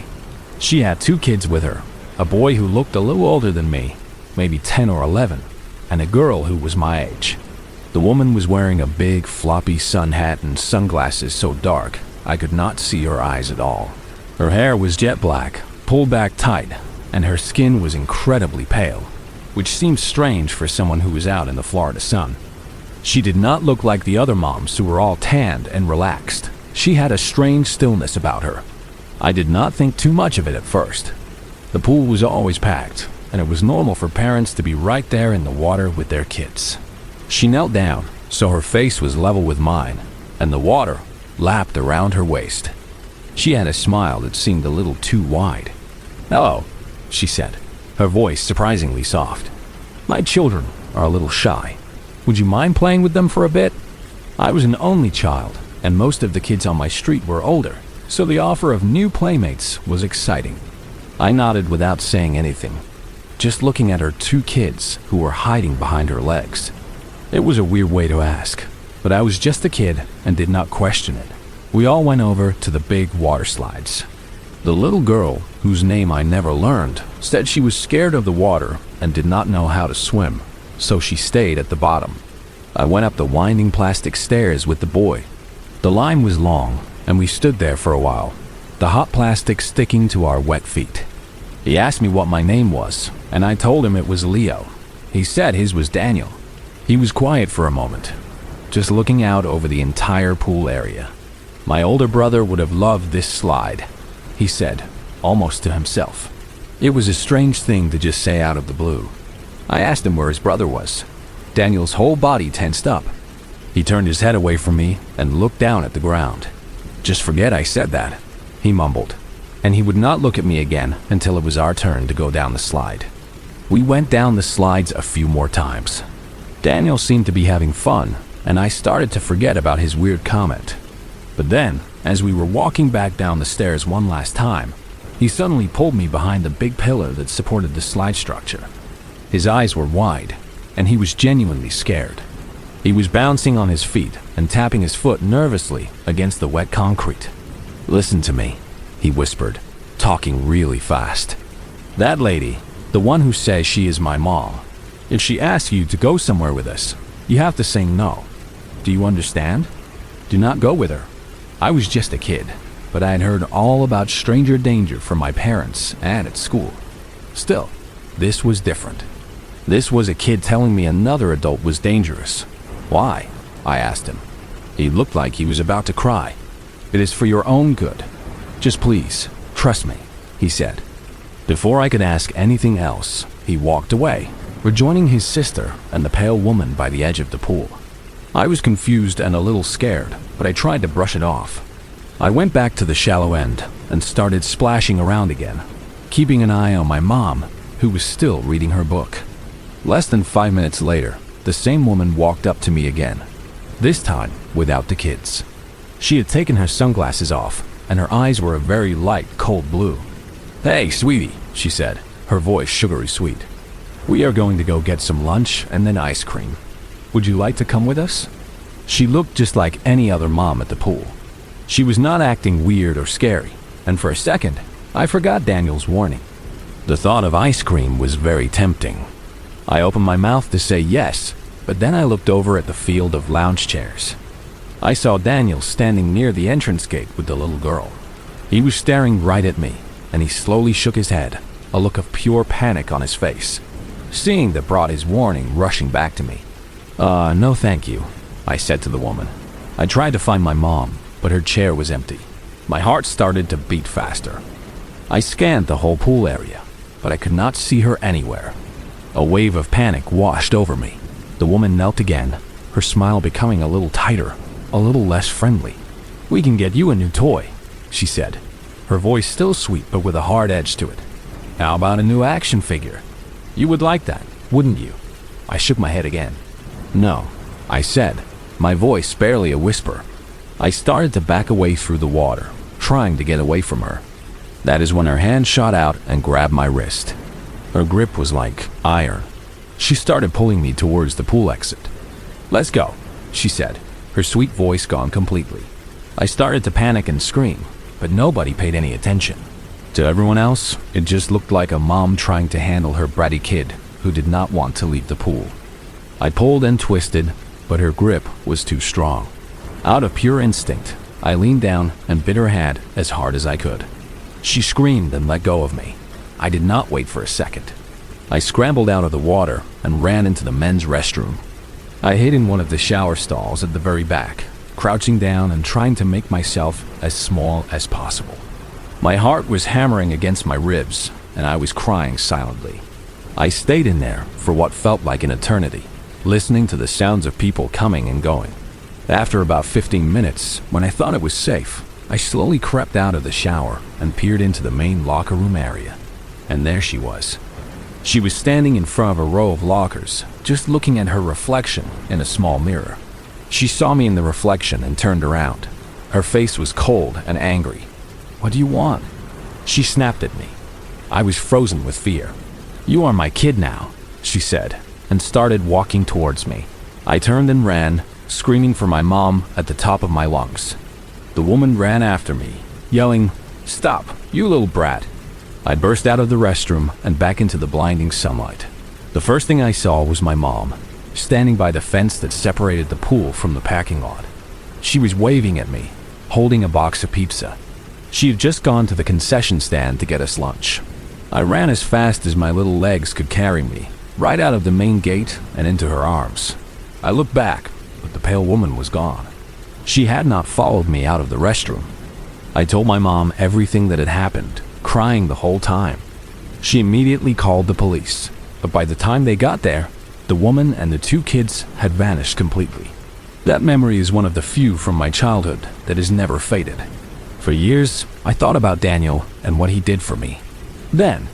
She had 2 kids with her, a boy who looked a little older than me, maybe 10 or 11, and a girl who was my age. The woman was wearing a big, floppy sun hat and sunglasses so dark I could not see her eyes at all. Her hair was jet black, pulled back tight, and her skin was incredibly pale, which seemed strange for someone who was out in the Florida sun. She did not look like the other moms who were all tanned and relaxed. She had a strange stillness about her. I did not think too much of it at first. The pool was always packed, and it was normal for parents to be right there in the water with their kids. She knelt down, so her face was level with mine, and the water lapped around her waist. She had a smile that seemed a little too wide. "Hello," she said, her voice surprisingly soft. "My children are a little shy. Would you mind playing with them for a bit?" I was an only child, and most of the kids on my street were older, so the offer of new playmates was exciting. I nodded without saying anything, just looking at her two kids who were hiding behind her legs. It was a weird way to ask, but I was just a kid and did not question it. We all went over to the big water slides. The little girl, whose name I never learned, said she was scared of the water and did not know how to swim, so she stayed at the bottom. I went up the winding plastic stairs with the boy. The line was long, and we stood there for a while, the hot plastic sticking to our wet feet. He asked me what my name was, and I told him it was Leo. He said his was Daniel. He was quiet for a moment, just looking out over the entire pool area. My older brother would have loved this slide, he said, almost to himself. It was a strange thing to just say out of the blue. I asked him where his brother was. Daniel's whole body tensed up. He turned his head away from me and looked down at the ground. "Just forget I said that," he mumbled, and he would not look at me again until it was our turn to go down the slide. We went down the slides a few more times. Daniel seemed to be having fun, and I started to forget about his weird comment. But then, as we were walking back down the stairs one last time, he suddenly pulled me behind the big pillar that supported the slide structure. His eyes were wide, and he was genuinely scared. He was bouncing on his feet and tapping his foot nervously against the wet concrete. "Listen to me," he whispered, talking really fast. "That lady, the one who says she is my mom, if she asks you to go somewhere with us, you have to say no. Do you understand? Do not go with her." I was just a kid, but I had heard all about stranger danger from my parents and at school. Still, this was different. This was a kid telling me another adult was dangerous. "Why?" I asked him. He looked like he was about to cry. "It is for your own good. Just please, trust me," he said. Before I could ask anything else, he walked away, rejoining his sister and the pale woman by the edge of the pool. I was confused and a little scared, but I tried to brush it off. I went back to the shallow end and started splashing around again, keeping an eye on my mom, who was still reading her book. Less than 5 minutes later, the same woman walked up to me again, this time without the kids. She had taken her sunglasses off, and her eyes were a very light, cold blue. "Hey, sweetie," she said, her voice sugary sweet. "We are going to go get some lunch and then ice cream. Would you like to come with us?" She looked just like any other mom at the pool. She was not acting weird or scary, and for a second, I forgot Daniel's warning. The thought of ice cream was very tempting. I opened my mouth to say yes, but then I looked over at the field of lounge chairs. I saw Daniel standing near the entrance gate with the little girl. He was staring right at me, and he slowly shook his head, a look of pure panic on his face. Seeing that brought his warning rushing back to me. No thank you," I said to the woman. I tried to find my mom, but her chair was empty. My heart started to beat faster. I scanned the whole pool area, but I could not see her anywhere. A wave of panic washed over me. The woman knelt again, her smile becoming a little tighter, a little less friendly. "We can get you a new toy," she said, her voice still sweet but with a hard edge to it. "How about a new action figure? You would like that, wouldn't you?" I shook my head again. "No," I said, my voice barely a whisper. I started to back away through the water, trying to get away from her. That is when her hand shot out and grabbed my wrist. Her grip was like iron. She started pulling me towards the pool exit. "Let's go," she said, her sweet voice gone completely. I started to panic and scream, but nobody paid any attention. To everyone else, it just looked like a mom trying to handle her bratty kid who did not want to leave the pool. I pulled and twisted, but her grip was too strong. Out of pure instinct, I leaned down and bit her hand as hard as I could. She screamed and let go of me. I did not wait for a second. I scrambled out of the water and ran into the men's restroom. I hid in one of the shower stalls at the very back, crouching down and trying to make myself as small as possible. My heart was hammering against my ribs, and I was crying silently. I stayed in there for what felt like an eternity, listening to the sounds of people coming and going. After about 15 minutes, when I thought it was safe, I slowly crept out of the shower and peered into the main locker room area. And there she was. She was standing in front of a row of lockers, just looking at her reflection in a small mirror. She saw me in the reflection and turned around. Her face was cold and angry. "What do you want?" She snapped at me. I was frozen with fear. "You are my kid now," she said, and started walking towards me. I turned and ran, screaming for my mom at the top of my lungs. The woman ran after me, yelling, "Stop, you little brat." I burst out of the restroom and back into the blinding sunlight. The first thing I saw was my mom, standing by the fence that separated the pool from the parking lot. She was waving at me, holding a box of pizza. She had just gone to the concession stand to get us lunch. I ran as fast as my little legs could carry me, right out of the main gate and into her arms. I looked back, but the pale woman was gone. She had not followed me out of the restroom. I told my mom everything that had happened, crying the whole time. She immediately called the police, but by the time they got there, the woman and the two kids had vanished completely. That memory is one of the few from my childhood that has never faded. For years, I thought about Daniel and what he did for me. Then,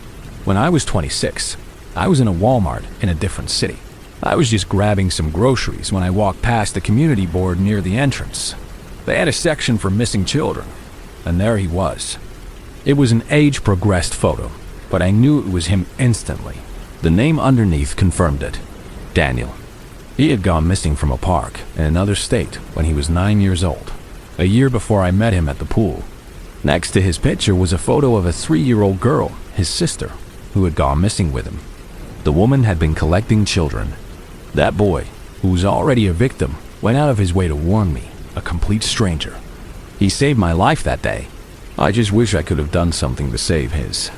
when I was 26, I was in a Walmart in a different city. I was just grabbing some groceries when I walked past the community board near the entrance. They had a section for missing children, and there he was. It was an age-progressed photo, but I knew it was him instantly. The name underneath confirmed it. Daniel. He had gone missing from a park in another state when he was 9 years old, a year before I met him at the pool. Next to his picture was a photo of a 3-year-old girl, his sister, who had gone missing with him. The woman had been collecting children. That boy, who was already a victim, went out of his way to warn me, a complete stranger. He saved my life that day. I just wish I could have done something to save his.